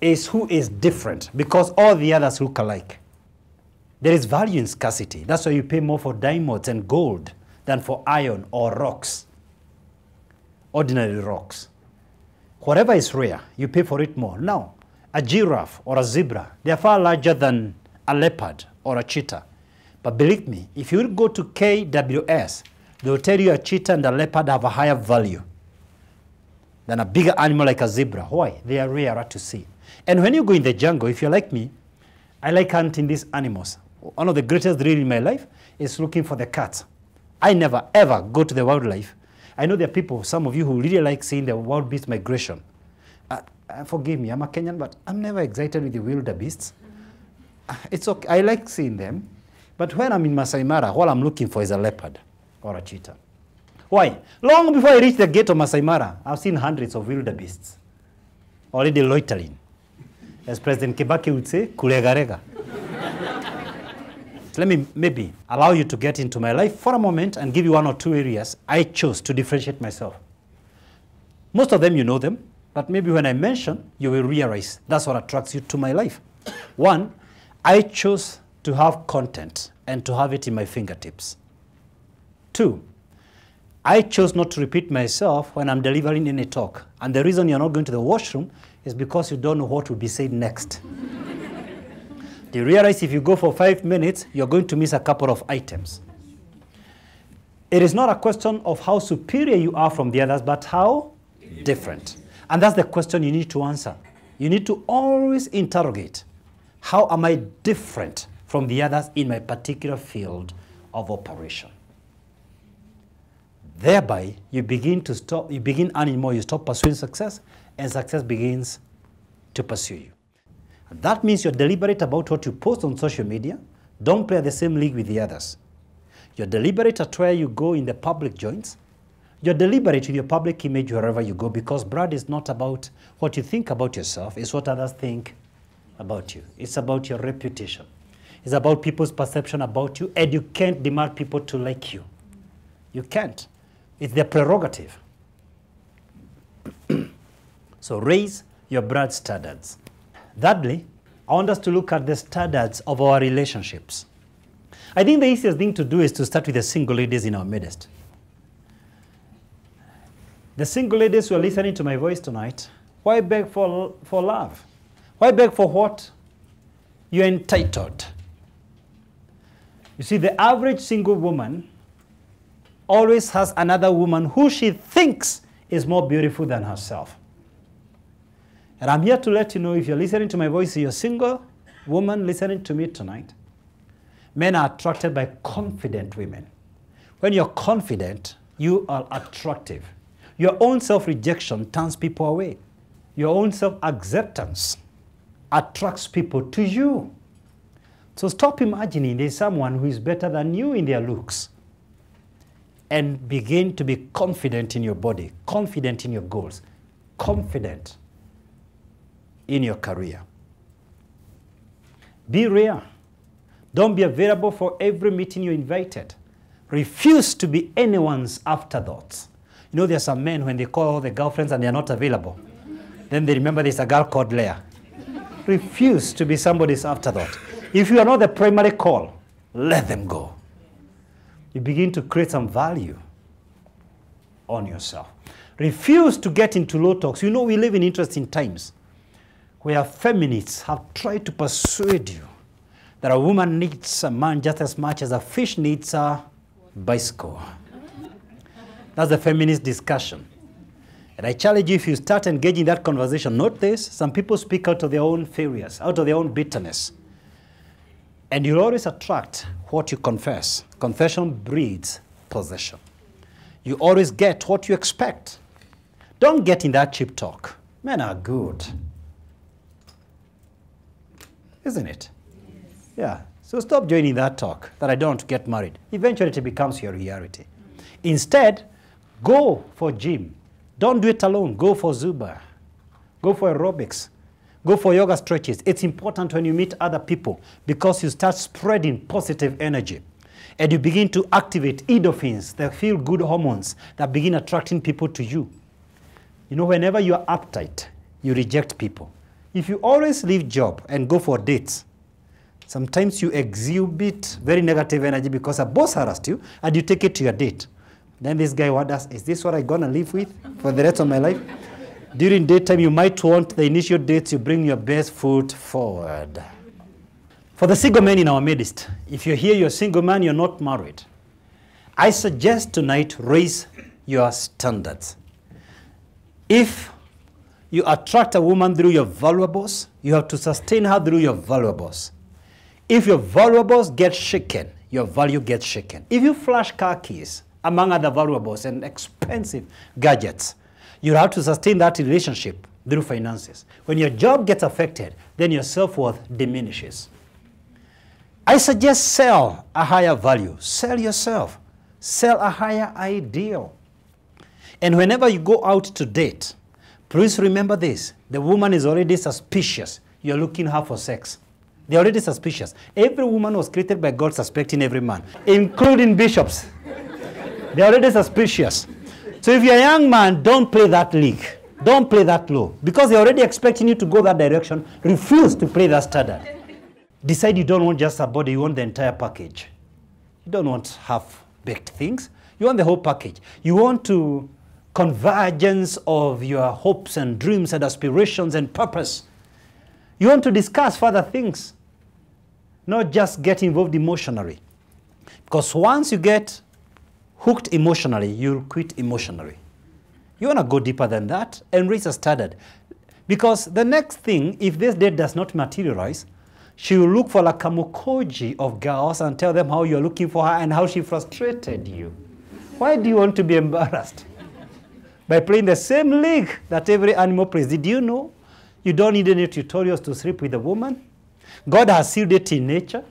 is who is different, because all the others look alike. There is value in scarcity. That's why you pay more for diamonds and gold than for iron or rocks, ordinary rocks. Whatever is rare, you pay for it more. Now, a giraffe or a zebra. They are far larger than a leopard or a cheetah. But believe me, if you go to KWS, they will tell you a cheetah and a leopard have a higher value than a bigger animal like a zebra. Why? They are rarer to see. And when you go in the jungle, if you're like me, I like hunting these animals. One of the greatest thrills in my life is looking for the cats. I never, ever go to the wildlife. I know there are people, some of you, who really like seeing the wild beast migration. Forgive me, I'm a Kenyan, but I'm never excited with the wildebeests. It's okay, I like seeing them. But when I'm in Masai Mara, all I'm looking for is a leopard or a cheetah. Why? Long before I reach the gate of Masai Mara, I've seen hundreds of wildebeests already loitering. As President Kibaki would say, kulegarega. So let me maybe allow you to get into my life for a moment and give you one or two areas I chose to differentiate myself. Most of them you know them, but maybe when I mention, you will realize that's what attracts you to my life. One, I chose to have content and to have it in my fingertips. Two, I chose not to repeat myself when I'm delivering any talk. And the reason you're not going to the washroom is because you don't know what will be said next. Do you realize if you go for 5 minutes, you're going to miss a couple of items? It is not a question of how superior you are from the others, but how different. And that's the question you need to answer. You need to always interrogate, how am I different from the others in my particular field of operation? Thereby, you begin earning more, you stop pursuing success, and success begins to pursue you. And that means you're deliberate about what you post on social media. Don't play the same league with the others. You're deliberate at where you go in the public joints. You're deliberate with your public image wherever you go, because brand is not about what you think about yourself, it's what others think about you. It's about your reputation. It's about people's perception about you, and you can't demand people to like you. You can't. It's their prerogative. So raise your brand standards. Thirdly, I want us to look at the standards of our relationships. I think the easiest thing to do is to start with the single ladies in our midst. The single ladies who are listening to my voice tonight, why beg for love? Why beg for what you're entitled? You see, the average single woman always has another woman who she thinks is more beautiful than herself. And I'm here to let you know, if you're listening to my voice, you're a single woman listening to me tonight, men are attracted by confident women. When you're confident, you are attractive. Your own self-rejection turns people away. Your own self-acceptance attracts people to you. So stop imagining there's someone who is better than you in their looks, and begin to be confident in your body, confident in your goals, confident in your career. Be rare. Don't be available for every meeting you're invited. Refuse to be anyone's afterthoughts. You know, there are some men, when they call all the girlfriends and they're not available, then they remember there's a girl called Leah. Refuse to be somebody's afterthought. If you are not the primary call, let them go. You begin to create some value on yourself. Refuse to get into low talks. You know, we live in interesting times where feminists have tried to persuade you that a woman needs a man just as much as a fish needs a bicycle. That's the feminist discussion. And I challenge you, if you start engaging that conversation, note this, some people speak out of their own failures, out of their own bitterness. And you'll always attract what you confess. Confession breeds possession. You always get what you expect. Don't get in that cheap talk. Men are good. Isn't it? Yes. Yeah. So stop joining that talk that I don't want to get married. Eventually it becomes your reality. Instead, go for gym. Don't do it alone. Go for Zumba. Go for aerobics. Go for yoga stretches. It's important when you meet other people, because you start spreading positive energy. And you begin to activate endorphins, the feel-good hormones that begin attracting people to you. You know, whenever you are uptight, you reject people. If you always leave job and go for dates, sometimes you exhibit very negative energy because a boss harassed you and you take it to your date. Then this guy wonders, is this what I'm going to live with for the rest of my life? During daytime, you might want the initial dates, you bring your best foot forward. For the single men in our midst, if you're here, you're a single man, you're not married, I suggest tonight raise your standards. If you attract a woman through your valuables, you have to sustain her through your valuables. If your valuables get shaken, your value gets shaken. If you flash car keys, among other valuables and expensive gadgets, you have to sustain that relationship through finances. When your job gets affected, then your self-worth diminishes. I suggest sell a higher value. Sell yourself. Sell a higher ideal. And whenever you go out to date, please remember this. The woman is already suspicious. You're looking her for sex. They're already suspicious. Every woman was created by God suspecting every man, including bishops. They're already suspicious. So if you're a young man, don't play that league. Don't play that low. Because they're already expecting you to go that direction. Refuse to play that standard. Decide you don't want just a body, you want the entire package. You don't want half-baked things. You want the whole package. You want to convergence of your hopes and dreams and aspirations and purpose. You want to discuss further things, not just get involved emotionally. Because once you get hooked emotionally, you'll quit emotionally. You want to go deeper than that and raise a standard. Because the next thing, if this date does not materialize, she will look for like a Mukoji of girls and tell them how you're looking for her and how she frustrated you. Why do you want to be embarrassed? By playing the same league that every animal plays. Did you know you don't need any tutorials to sleep with a woman? God has sealed it in nature.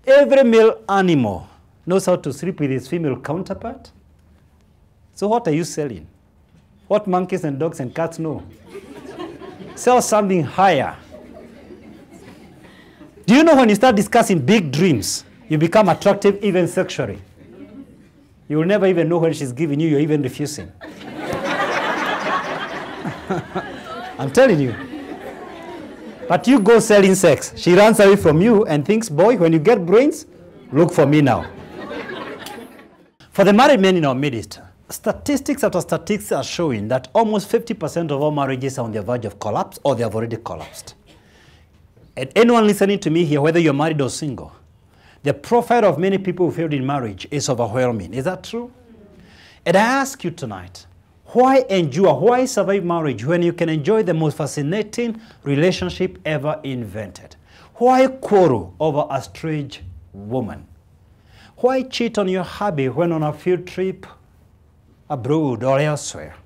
Every male animal knows how to sleep with his female counterpart. So what are you selling? What monkeys and dogs and cats know? Sell something higher. Do you know when you start discussing big dreams, you become attractive even sexually? You will never even know when she's giving you, you're even refusing. I'm telling you. But you go selling sex. She runs away from you and thinks, boy, when you get brains, look for me now. For the married men in our midst, statistics after statistics are showing that almost 50% of all marriages are on the verge of collapse or they have already collapsed. And anyone listening to me here, whether you're married or single, the profile of many people who failed in marriage is overwhelming. Is that true? And I ask you tonight, why endure, why survive marriage when you can enjoy the most fascinating relationship ever invented? Why quarrel over a strange woman? Why cheat on your hubby when on a field trip abroad or elsewhere?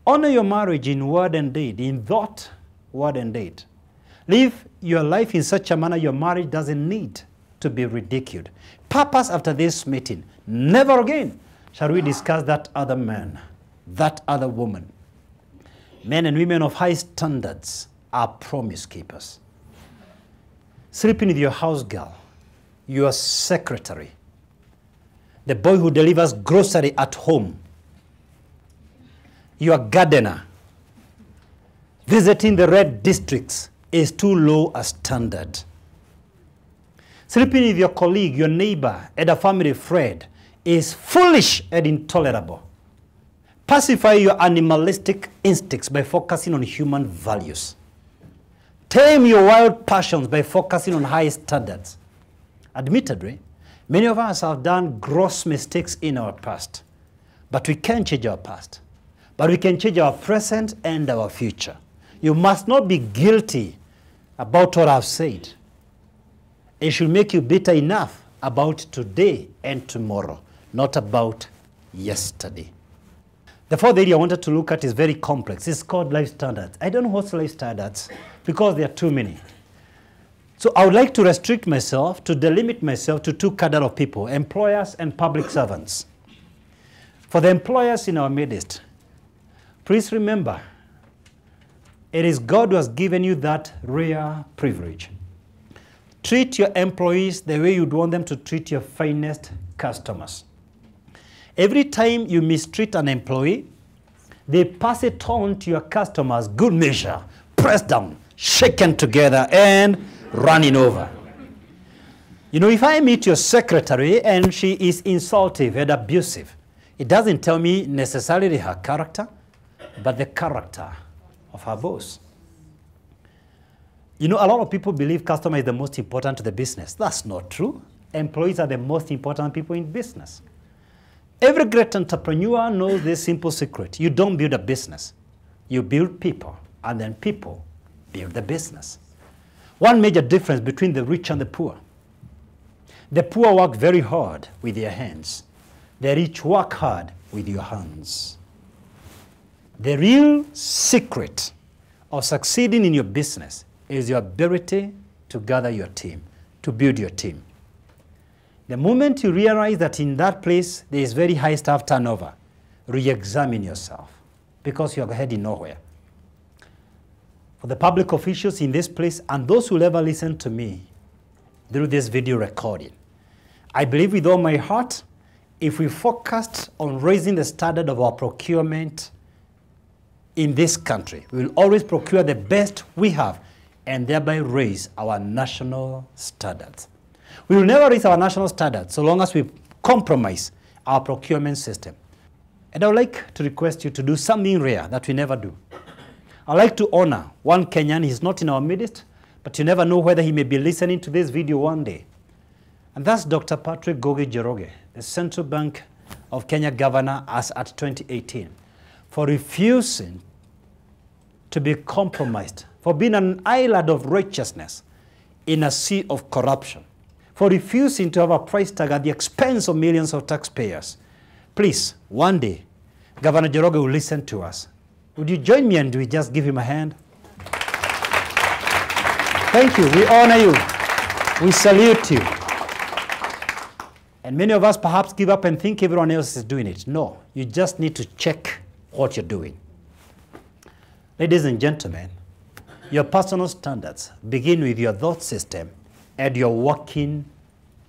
Honor your marriage in word and deed, in thought, word and deed. Live your life in such a manner your marriage doesn't need to be ridiculed. Purpose after this meeting, never again shall we discuss that other man, that other woman. Men and women of high standards are promise keepers. Sleeping with your house girl, your secretary, the boy who delivers grocery at home, your gardener, visiting the red districts is too low a standard. Sleeping with your colleague, your neighbor, and a family friend is foolish and intolerable. Pacify your animalistic instincts by focusing on human values. Tame your wild passions by focusing on high standards. Admittedly, many of us have done gross mistakes in our past, but we can't change our past. But we can change our present and our future. You must not be guilty about what I've said. It should make you bitter enough about today and tomorrow, not about yesterday. The fourth area I wanted to look at is very complex. It's called life standards. I don't know what's life standards because there are too many. So I would like to restrict myself, to delimit myself to two cadre of people, employers and public servants. For the employers in our midst, please remember, it is God who has given you that rare privilege. Treat your employees the way you'd want them to treat your finest customers. Every time you mistreat an employee, they pass it on to your customers, good measure, pressed down, shaken together, and running over. You know, if I meet your secretary and she is insultive and abusive, it doesn't tell me necessarily her character, but the character of her boss. You know, a lot of people believe customer is the most important to the business. That's not true. Employees are the most important people in business. Every great entrepreneur knows this simple secret. You don't build a business. You build people, and then people build the business. One major difference between the rich and the poor. The poor work very hard with their hands. The rich work hard with your hands. The real secret of succeeding in your business is your ability to gather your team, to build your team. The moment you realize that in that place there is very high staff turnover, re-examine yourself because you are heading nowhere. For the public officials in this place and those who will ever listen to me through this video recording, I believe with all my heart, if we focused on raising the standard of our procurement in this country, we will always procure the best we have and thereby raise our national standards. We will never raise our national standards so long as we compromise our procurement system. And I would like to request you to do something rare that we never do. I'd like to honor one Kenyan. He's not in our midst, but you never know whether he may be listening to this video one day. And that's Dr. Patrick Njoroge, the Central Bank of Kenya governor as at 2018, for refusing to be compromised, for being an island of righteousness in a sea of corruption, for refusing to have a price tag at the expense of millions of taxpayers. Please, one day, Governor Njoroge will listen to us. Would you join me and we just give him a hand? Thank you. We honor you. We salute you. And many of us perhaps give up and think everyone else is doing it. No, you just need to check what you're doing. Ladies and gentlemen, your personal standards begin with your thought system and your working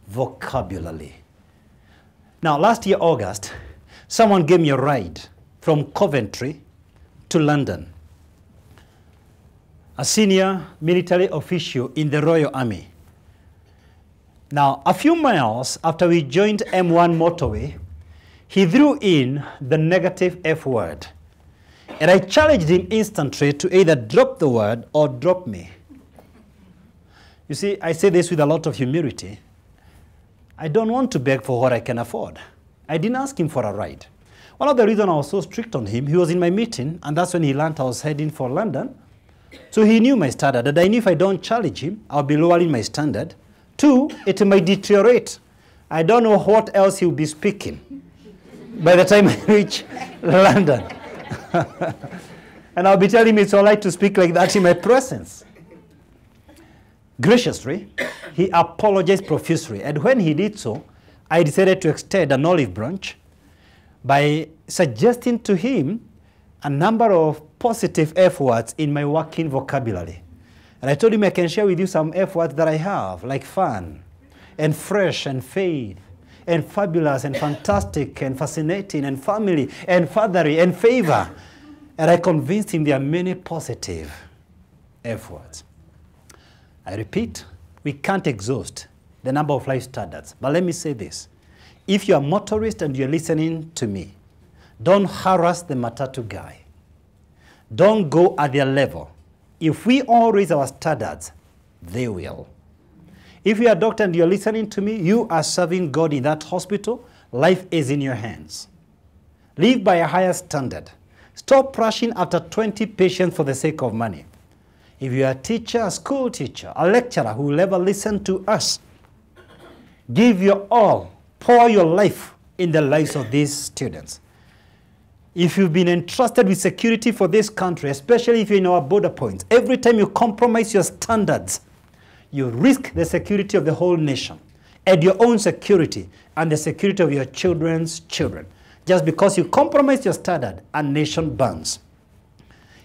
vocabulary. Now, last year, August, someone gave me a ride from Coventry to London. A senior military official in the Royal Army. Now, a few miles after we joined M1 motorway, he threw in the negative F word. And I challenged him instantly to either drop the word or drop me. You see, I say this with a lot of humility. I don't want to beg for what I can afford. I didn't ask him for a ride. One of the reasons I was so strict on him, he was in my meeting, and that's when he learned I was heading for London. So he knew my standard, and I knew if I don't challenge him, I'll be lowering my standard. Two, it might deteriorate. I don't know what else he'll be speaking by the time I reach London. And I'll be telling him it's all right to speak like that in my presence. Graciously, he apologized profusely. And when he did so, I decided to extend an olive branch by suggesting to him a number of positive F words in my working vocabulary. And I told him I can share with you some F words that I have, like fun, and fresh, and faith, and fabulous, and fantastic, and fascinating, and family, and fatherly, and favor. And I convinced him there are many positive F words. I repeat, we can't exhaust the number of life standards. But let me say this. If you're a motorist and you're listening to me, don't harass the matatu guy. Don't go at their level. If we all raise our standards, they will. If you're a doctor and you're listening to me, you are serving God in that hospital. Life is in your hands. Live by a higher standard. Stop rushing after 20 patients for the sake of money. If you're a teacher, a school teacher, a lecturer who will ever listen to us, give your all. Pour your life in the lives of these students. If you've been entrusted with security for this country, especially if you're in our border points, every time you compromise your standards, you risk the security of the whole nation and your own security and the security of your children's children. Just because you compromise your standard, a nation burns.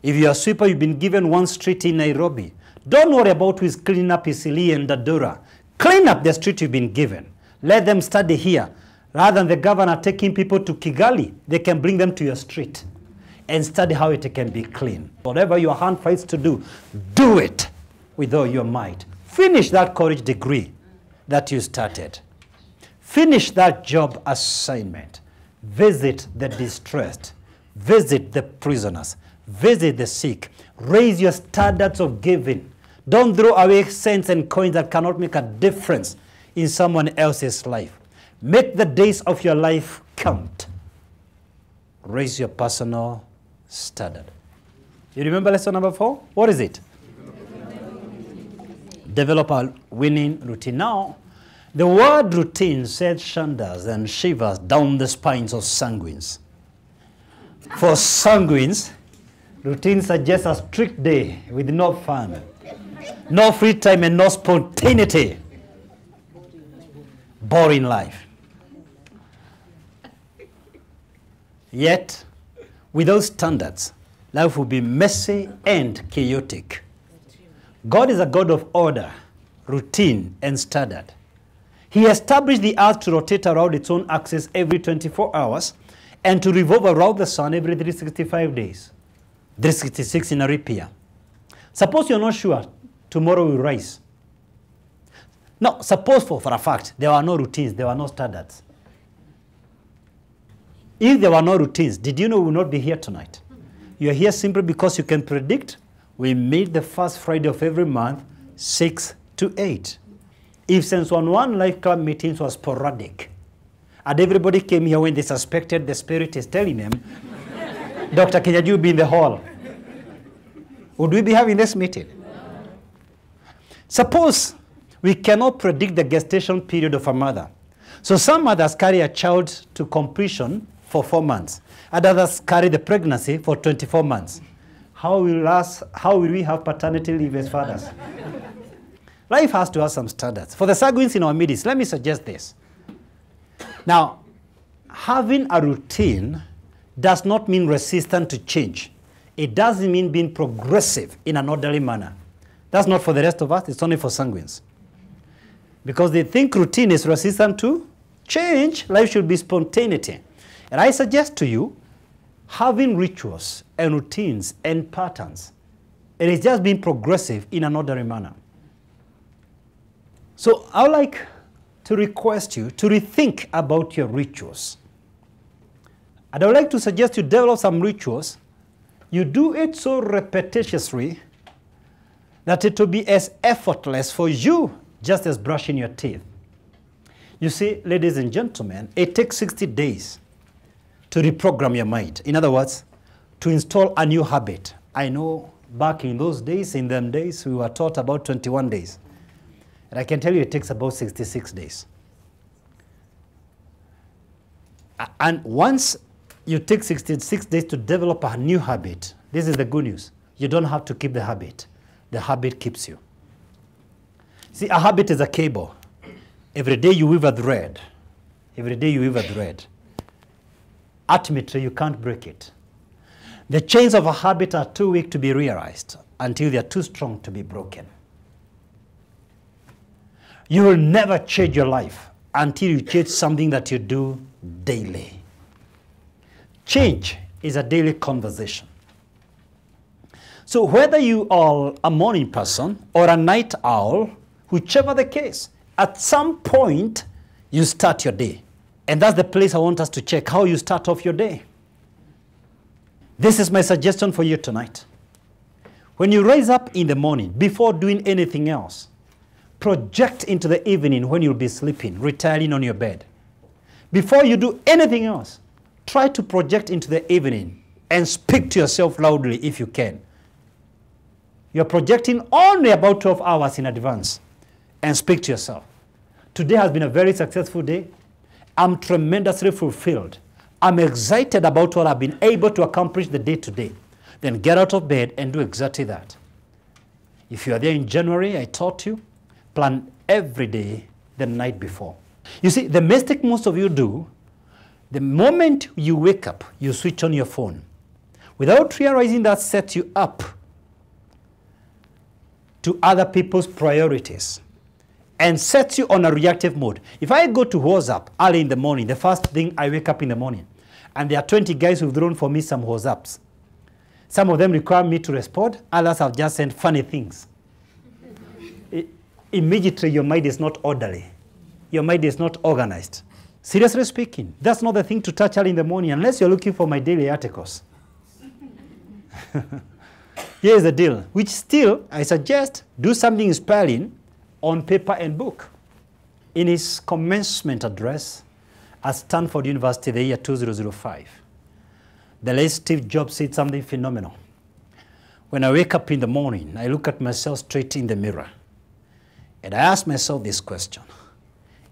If you're a sweeper, you've been given one street in Nairobi. Don't worry about who is cleaning up Isili and Dadura. Clean up the street you've been given. Let them study here. Rather than the governor taking people to Kigali, they can bring them to your street and study how it can be clean. Whatever your hand fights to do, do it with all your might. Finish that college degree that you started. Finish that job assignment. Visit the distressed. Visit the prisoners. Visit the sick. Raise your standards of giving. Don't throw away cents and coins that cannot make a difference in someone else's life. Make the days of your life count. Raise your personal standard. You remember lesson number 4? What is it? Develop a winning routine. Now, the word routine sends shuders and shivers down the spines of sanguines. For sanguines, routine suggests a strict day with no fun, no free time, and no spontaneity. Boring life. Yet, without standards, life will be messy and chaotic. God is a God of order, routine, and standard. He established the earth to rotate around its own axis every 24 hours and to revolve around the sun every 365 days. 366 in a leap year. Suppose you're not sure tomorrow will rise. No, suppose for a fact there were no routines, there were no standards. If there were no routines, did you know we will not be here tonight? You are here simply because you can predict we meet the first Friday of every month, 6 to 8. If since one life club meetings was sporadic, and everybody came here when they suspected the Spirit is telling them, Dr. Kenyaju will be in the hall, would we be having this meeting? Suppose we cannot predict the gestation period of a mother. So some mothers carry a child to completion for 4 months, and others carry the pregnancy for 24 months. How will we have paternity leave as fathers? Life has to have some standards. For the sanguines in our midst, let me suggest this. Now, having a routine does not mean resistant to change. It doesn't mean being progressive in an orderly manner. That's not for the rest of us, it's only for sanguines. Because they think routine is resistant to change, life should be spontaneity. And I suggest to you, having rituals and routines and patterns, it is just being progressive in an orderly manner. So I would like to request you to rethink about your rituals. And I would like to suggest you develop some rituals. You do it so repetitiously that it will be as effortless for you just as brushing your teeth. You see, ladies and gentlemen, it takes 60 days to reprogram your mind. In other words, to install a new habit. I know back in those days, in them days, we were taught about 21 days. And I can tell you it takes about 66 days. And once you take 66 days to develop a new habit, this is the good news. You don't have to keep the habit. The habit keeps you. See, a habit is a cable. Every day you weave a thread. Every day you weave a thread. Ultimately, you can't break it. The chains of a habit are too weak to be realized until they are too strong to be broken. You will never change your life until you change something that you do daily. Change is a daily conversation. So whether you are a morning person or a night owl, whichever the case, at some point you start your day. And that's the place I want us to check, how you start off your day. This is my suggestion for you tonight. When you rise up in the morning, before doing anything else, project into the evening when you'll be sleeping, retiring on your bed. Before you do anything else, try to project into the evening and speak to yourself loudly if you can. You're projecting only about 12 hours in advance and speak to yourself. Today has been a very successful day. I'm tremendously fulfilled. I'm excited about what I've been able to accomplish the day today. Then get out of bed and do exactly that. If you are there in January, I taught you, plan every day the night before. You see, the mistake most of you do, the moment you wake up, you switch on your phone. Without realizing that sets you up to other people's priorities and sets you on a reactive mode. If I go to WhatsApp early in the morning, the first thing I wake up in the morning, and there are 20 guys who've thrown for me some WhatsApps. Some of them require me to respond, others have just sent funny things. Immediately your mind is not orderly. Your mind is not organized. Seriously speaking, that's not the thing to touch early in the morning unless you're looking for my daily articles. Here's the deal, which still, I suggest, do something inspiring on paper and book. In his commencement address at Stanford University the year 2005, the late Steve Jobs said something phenomenal. When I wake up in the morning, I look at myself straight in the mirror, and I ask myself this question: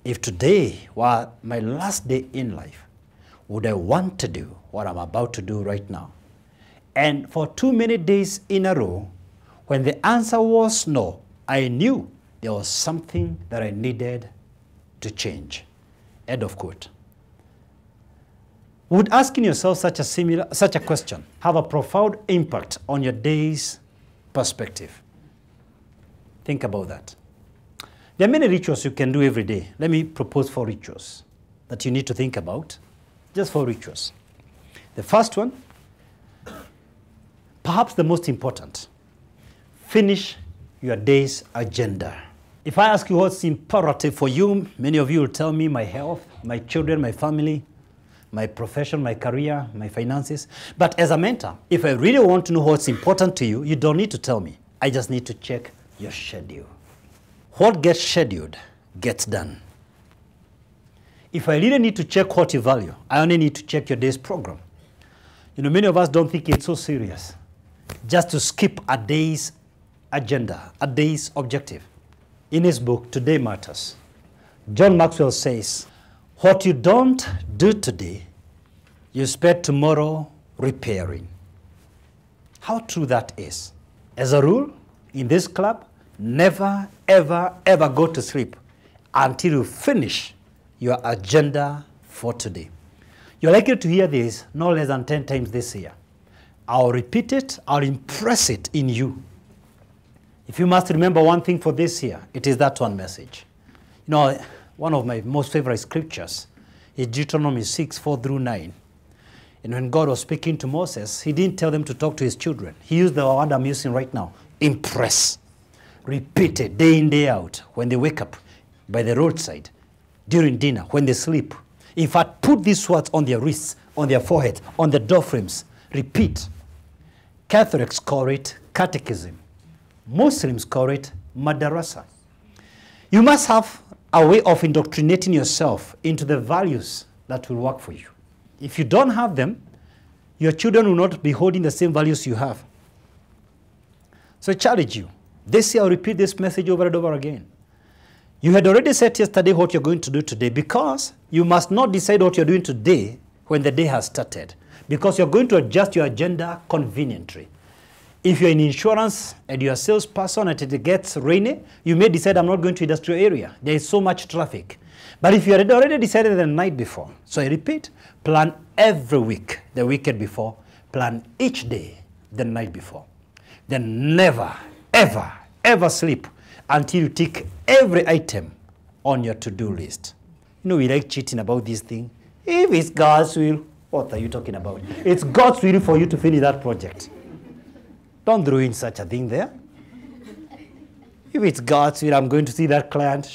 if today were my last day in life, would I want to do what I'm about to do right now? And for too many days in a row, when the answer was no, I knew there was something that I needed to change. End of quote. Would asking yourself such a question have a profound impact on your day's perspective? Think about that. There are many rituals you can do every day. Let me propose 4 rituals that you need to think about. Just 4 rituals. The first one, perhaps the most important, finish your day's agenda. If I ask you what's imperative for you, many of you will tell me my health, my children, my family, my profession, my career, my finances. But as a mentor, if I really want to know what's important to you, you don't need to tell me. I just need to check your schedule. What gets scheduled gets done. If I really need to check what you value, I only need to check your day's program. You know, many of us don't think it's so serious just to skip a day's agenda, a day's objective. In his book, Today Matters, John Maxwell says, what you don't do today, you spend tomorrow repairing. How true that is. As a rule, in this club, never, ever, ever go to sleep until you finish your agenda for today. You're likely to hear this no less than 10 times this year. I'll repeat it, I'll impress it in you. If you must remember one thing for this year, it is that one message. You know, one of my most favorite scriptures is Deuteronomy 6:4-9. And when God was speaking to Moses, he didn't tell them to talk to his children. He used the word I'm using right now, impress. Repeat it day in, day out, when they wake up, by the roadside, during dinner, when they sleep. In fact, put these words on their wrists, on their forehead, on the door frames. Repeat. Catholics call it catechism. Muslims call it madrasa. You must have a way of indoctrinating yourself into the values that will work for you. If you don't have them, your children will not be holding the same values you have. So I challenge you. This year I'll repeat this message over and over again. You had already said yesterday what you're going to do today, because you must not decide what you're doing today when the day has started, because you're going to adjust your agenda conveniently. If you're in insurance and you're a salesperson and it gets rainy, you may decide, I'm not going to industrial area. There is so much traffic. But if you had already decided the night before, so I repeat, plan every week, the weekend before, plan each day, the night before. Then never, ever, ever sleep until you tick every item on your to-do list. You know, we like cheating about this thing. If it's God's will, what are you talking about? It's God's will for you to finish that project. Don't throw in such a thing there. If it's God's will, I'm going to see that client.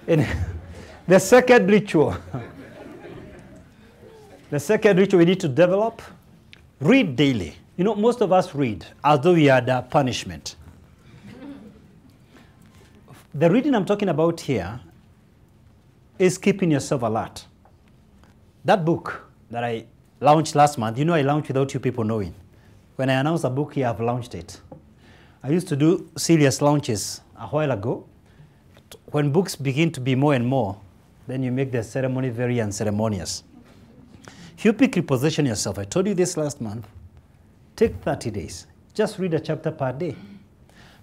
And the second ritual. The second ritual we need to develop, read daily. You know, most of us read as though we had a punishment. The reading I'm talking about here is keeping yourself alert. That book that I launched last month, you know I launched without you people knowing. When I announced a book here, I've launched it. I used to do serious launches a while ago. When books begin to be more and more, then you make the ceremony very unceremonious. If you pick repossession yourself, I told you this last month, take 30 days. Just read a chapter per day.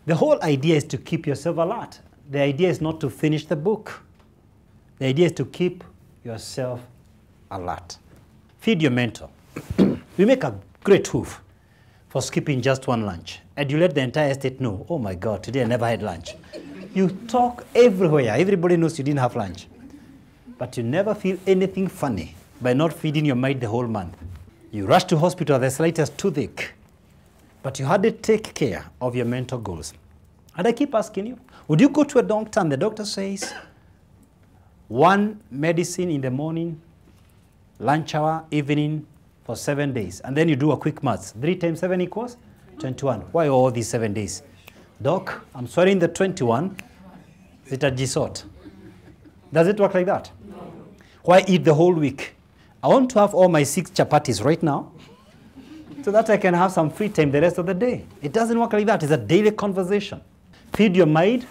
The whole idea is to keep yourself alert. The idea is not to finish the book. The idea is to keep yourself alert. Feed your mentor. We make a great hoof for skipping just one lunch. And you let the entire estate know, oh my God, today I never had lunch. You talk everywhere. Everybody knows you didn't have lunch. But you never feel anything funny by not feeding your mind the whole month. You rush to hospital at the slightest toothache, but you hardly take care of your mental goals. And I keep asking you, would you go to a doctor and the doctor says, one medicine in the morning, lunch hour, evening, for 7 days. And then you do a quick math. 3 times 7 equals 21. Why all these 7 days? Doc, I'm swearing the 21 is it a gisort. Does it work like that? No. Why eat the whole week? I want to have all my 6 chapatis right now so that I can have some free time the rest of the day. It doesn't work like that. It's a daily conversation. Feed your mind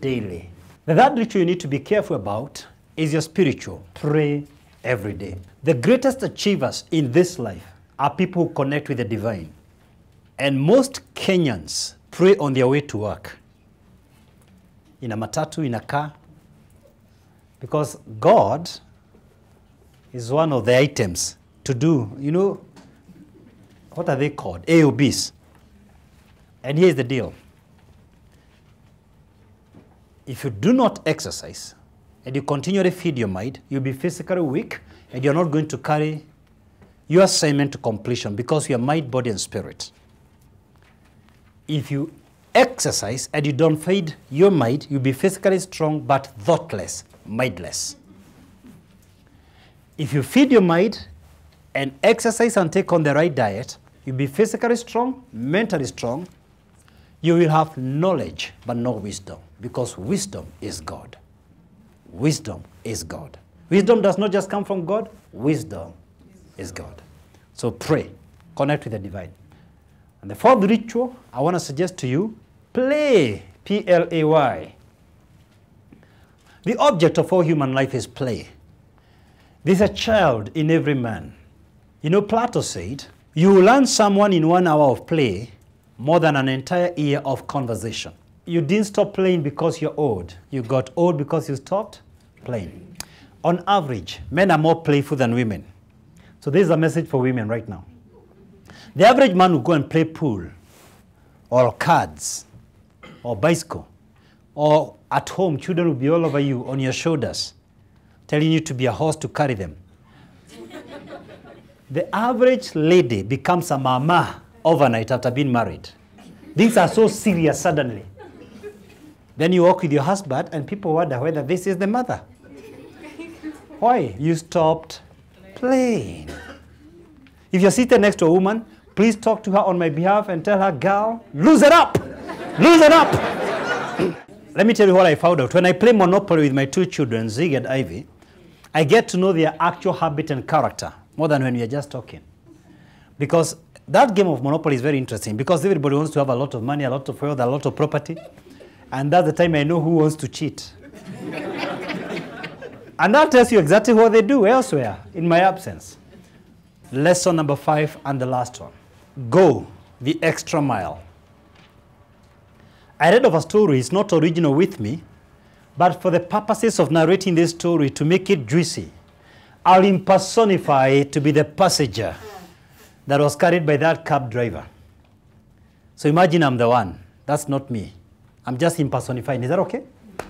daily. The third ritual you need to be careful about is your spiritual. Pray every day. The greatest achievers in this life are people who connect with the divine. And most Kenyans pray on their way to work. In a matatu, in a car. Because God is one of the items to do, you know, what are they called? AOBs. And here's the deal. If you do not exercise and you continually feed your mind, you'll be physically weak and you're not going to carry your assignment to completion because you are mind, body, and spirit. If you exercise and you don't feed your mind, you'll be physically strong but thoughtless, mindless. If you feed your mind and exercise and take on the right diet, you'll be physically strong, mentally strong. You will have knowledge but no wisdom, because wisdom is God. Wisdom is God. Wisdom does not just come from God. Wisdom is God. So pray. Connect with the divine. And the fourth ritual I want to suggest to you, play. P-L-A-Y. The object of all human life is play. There's a child in every man. You know, Plato said, you will learn someone in 1 hour of play more than an entire year of conversation. You didn't stop playing because you're old. You got old because you stopped playing. On average, men are more playful than women. So this is a message for women right now. The average man will go and play pool, or cards, or bicycle, or at home, children will be all over you, on your shoulders, telling you to be a horse to carry them. The average lady becomes a mama overnight after being married. Things are so serious suddenly. Then you walk with your husband and people wonder whether this is the mother. Why? You stopped playing. If you're seated next to a woman, please talk to her on my behalf and tell her, girl, loosen up! Loosen up! Let me tell you what I found out. When I play Monopoly with my 2 children, Zig and Ivy, I get to know their actual habit and character more than when we are just talking. Because that game of Monopoly is very interesting because everybody wants to have a lot of money, a lot of wealth, a lot of property. And that's the time I know who wants to cheat. And that tells you exactly what they do elsewhere in my absence. Lesson number 5 and the last one. Go the extra mile. I read of a story, it's not original with me, but for the purposes of narrating this story to make it juicy, I'll impersonify it to be the passenger that was carried by that cab driver. So imagine I'm the one. That's not me. I'm just impersonifying. Is that okay? Yes.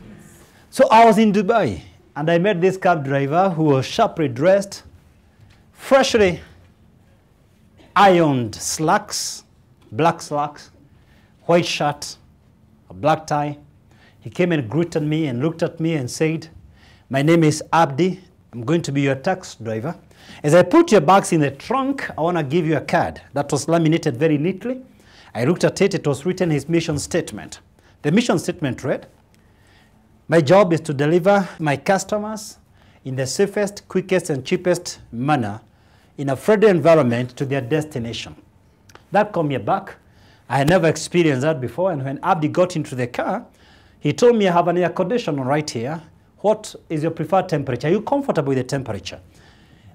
So I was in Dubai, and I met this cab driver who was sharply dressed, freshly ironed slacks, black slacks, white shirt, a black tie. He came and greeted me and looked at me and said, my name is Abdi. I'm going to be your taxi driver. As I put your bags in the trunk, I want to give you a card that was laminated very neatly. I looked at it. It was written his mission statement. The mission statement read, my job is to deliver my customers in the safest, quickest, and cheapest manner in a friendly environment to their destination. That caught me aback. I had never experienced that before, and when Abdi got into the car, he told me I have an air conditioner right here. What is your preferred temperature? Are you comfortable with the temperature?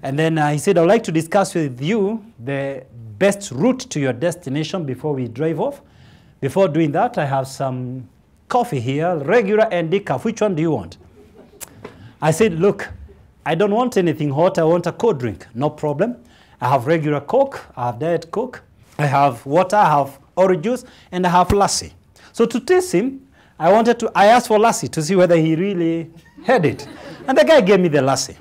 And then he said, I would like to discuss with you the best route to your destination before we drive off. Before doing that, I have some coffee here, regular and decaf. Which one do you want? I said, look, I don't want anything hot. I want a cold drink. No problem. I have regular Coke. I have Diet Coke. I have water. I have orange juice. And I have lassi. So to test him, I asked for lassi to see whether he really had it. And the guy gave me the lassi.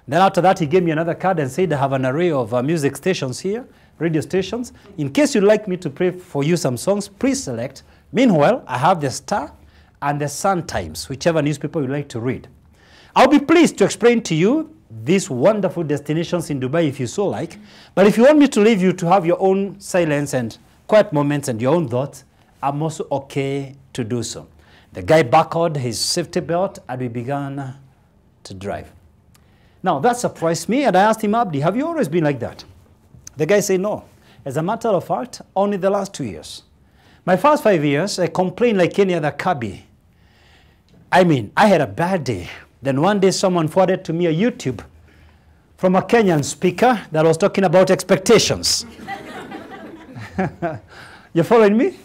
Then after that, he gave me another card and said, I have an array of music stations here, radio stations. In case you'd like me to play for you some songs, please select. Meanwhile, I have the Star and the Sun Times, whichever newspaper you'd like to read. I'll be pleased to explain to you these wonderful destinations in Dubai if you so like. But if you want me to leave you to have your own silence and quiet moments and your own thoughts, I'm also okay to do so. The guy buckled his safety belt and we began to drive. Now, that surprised me, and I asked him, Abdi, have you always been like that? The guy said, no. As a matter of fact, only the last 2 years. My first 5 years, I complained like any other cabbie. I mean, I had a bad day. Then one day someone forwarded to me a YouTube from a Kenyan speaker that was talking about expectations. You following me?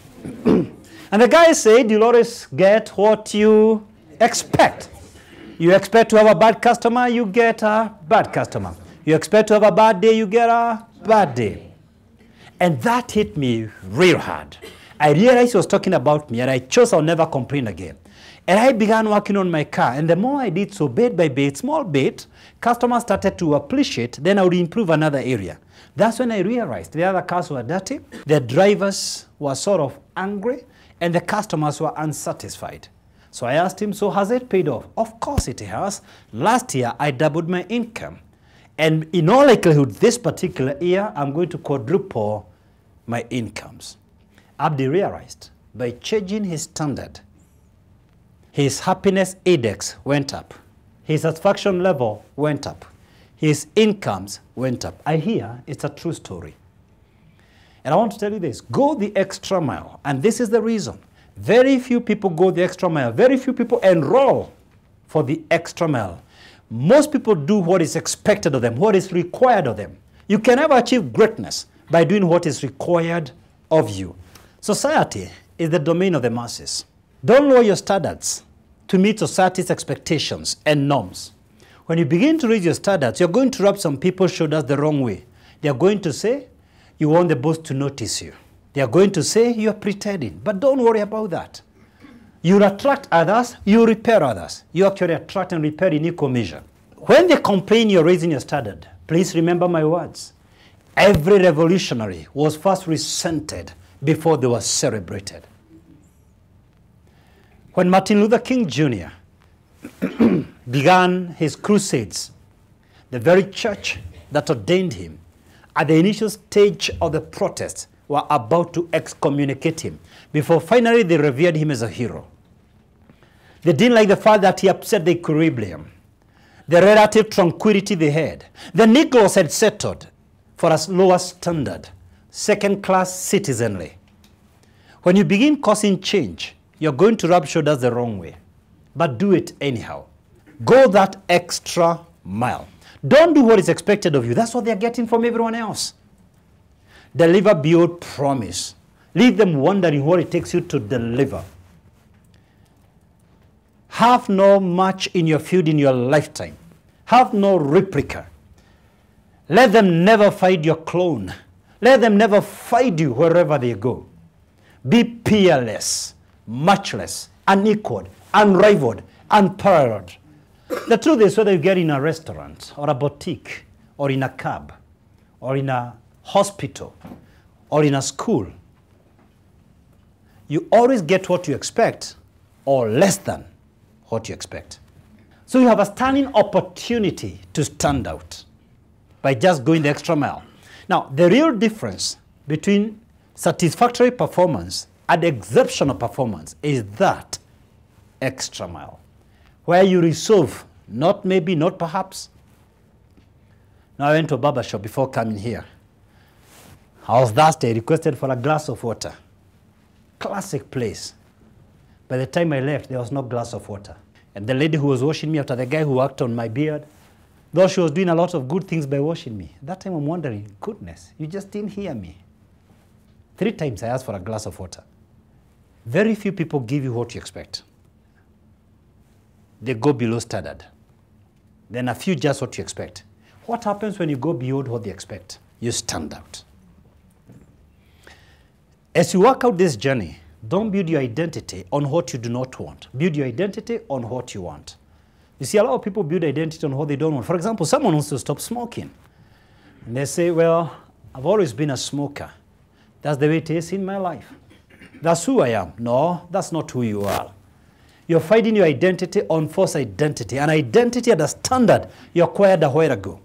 And the guy said, you'll always get what you expect. You expect to have a bad customer, you get a bad customer. You expect to have a bad day, you get a bad day. And that hit me real hard. I realized he was talking about me, and I chose I'll never complain again. And I began working on my car, and the more I did so, bit by bit, small bit, customers started to appreciate, then I would improve another area. That's when I realized the other cars were dirty, the drivers were sort of angry, and the customers were unsatisfied. So I asked him, so has it paid off? Of course it has. Last year, I doubled my income. And in all likelihood, this particular year, I'm going to quadruple my incomes. Abdi realized by changing his standard, his happiness index went up. His satisfaction level went up. His incomes went up. I hear it's a true story. And I want to tell you this, go the extra mile. And this is the reason. Very few people go the extra mile. Very few people enroll for the extra mile. Most people do what is expected of them, what is required of them. You can never achieve greatness by doing what is required of you. Society is the domain of the masses. Don't lower your standards to meet society's expectations and norms. When you begin to raise your standards, you're going to rub some people's shoulders the wrong way. They're going to say, you want the boss to notice you. They're going to say, you're pretending. But don't worry about that. You attract others, you repair others. You actually attract and repair in equal measure. When they complain you're raising your standard, please remember my words. Every revolutionary was first resented before they were celebrated. When Martin Luther King Jr. began his crusades, the very church that ordained him, at the initial stage of the protest, were about to excommunicate him before finally they revered him as a hero. They didn't like the fact that he upset the equilibrium, the relative tranquility they had. The Negroes had settled for a lower standard, second-class citizenry. When you begin causing change, you're going to rub shoulders the wrong way. But do it anyhow. Go that extra mile. Don't do what is expected of you. That's what they're getting from everyone else. Deliver beyond promise. Leave them wondering what it takes you to deliver. Have no match in your field in your lifetime. Have no replica. Let them never find your clone. Let them never find you wherever they go. Be peerless, matchless, unequaled, unrivaled, unparalleled. The truth is, whether you get in a restaurant or a boutique or in a cab or in a hospital or in a school, you always get what you expect or less than what you expect. So you have a stunning opportunity to stand out by just going the extra mile. Now, the real difference between satisfactory performance and exceptional performance is that extra mile, where you resolve, not maybe, not perhaps. Now, I went to a barber shop before coming here. I was thirsty, requested for a glass of water. Classic place. By the time I left, there was no glass of water. And the lady who was washing me after the guy who worked on my beard, though she was doing a lot of good things by washing me, that time I'm wondering, goodness, you just didn't hear me. 3 times I asked for a glass of water. Very few people give you what you expect. They go below standard. Then a few just what you expect. What happens when you go beyond what they expect? You stand out. As you work out this journey, don't build your identity on what you do not want. Build your identity on what you want. You see, a lot of people build identity on what they don't want. For example, someone wants to stop smoking. And they say, well, I've always been a smoker. That's the way it is in my life. That's who I am. No, that's not who you are. You're finding your identity on false identity, an identity at a standard you acquired a while ago.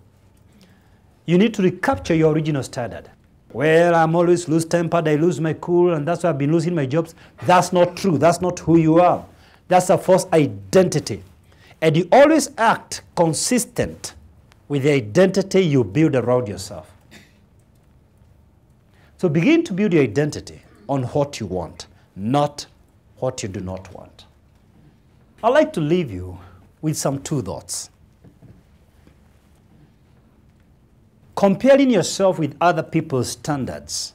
You need to recapture your original standard. Well, I'm always loose-tempered, I lose my cool, and that's why I've been losing my jobs. That's not true. That's not who you are. That's a false identity. And you always act consistent with the identity you build around yourself. So begin to build your identity on what you want, not what you do not want. I'd like to leave you with some two thoughts. Comparing yourself with other people's standards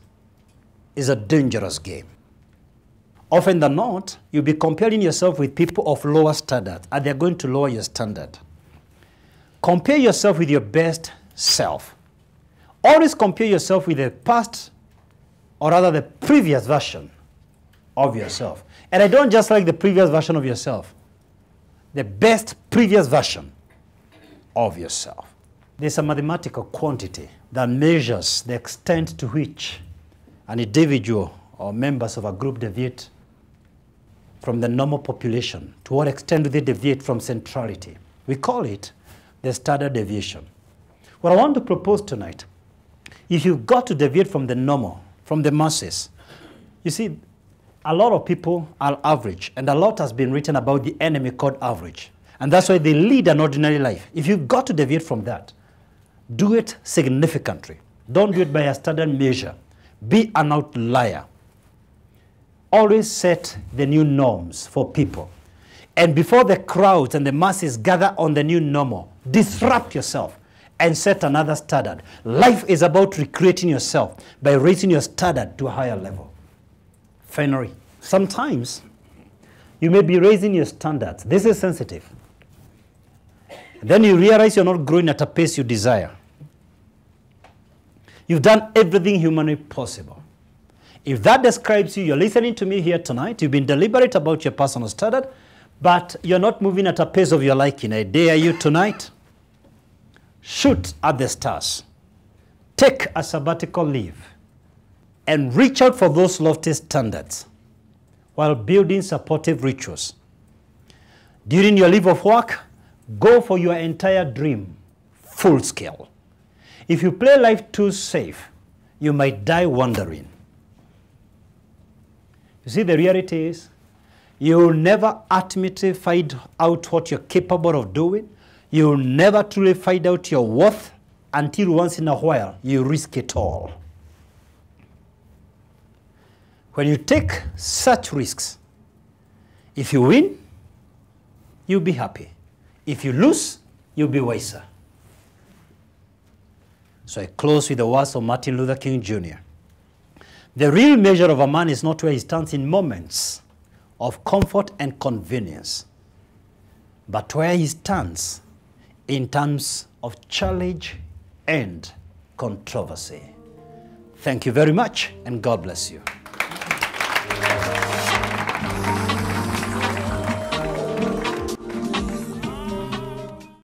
is a dangerous game. Often than not, you'll be comparing yourself with people of lower standards, and they're going to lower your standard. Compare yourself with your best self. Always compare yourself with the past, or rather the previous version of yourself. And I don't just like the previous version of yourself. The best previous version of yourself. There's a mathematical quantity that measures the extent to which an individual or members of a group deviate from the normal population. To what extent do they deviate from centrality? We call it the standard deviation. What I want to propose tonight, if you've got to deviate from the normal, from the masses, you see, a lot of people are average, and a lot has been written about the enemy called average. And that's why they lead an ordinary life. If you've got to deviate from that, do it significantly. Don't do it by a standard measure. Be an outlier. Always set the new norms for people. And before the crowds and the masses gather on the new normal, disrupt yourself and set another standard. Life is about recreating yourself by raising your standard to a higher level. Finally, sometimes you may be raising your standards. This is sensitive. Then you realize you're not growing at a pace you desire. You've done everything humanly possible. If that describes you, you're listening to me here tonight, you've been deliberate about your personal standard, but you're not moving at a pace of your liking. I dare you tonight, shoot at the stars. Take a sabbatical leave and reach out for those lofty standards while building supportive rituals. During your leave of work, go for your entire dream, full scale. If you play life too safe, you might die wandering. You see, the reality is, you'll never ultimately find out what you're capable of doing. You'll never truly find out your worth until once in a while you risk it all. When you take such risks, if you win, you'll be happy. If you lose, you'll be wiser. So I close with the words of Martin Luther King Jr. The real measure of a man is not where he stands in moments of comfort and convenience, but where he stands in terms of challenge and controversy. Thank you very much, and God bless you.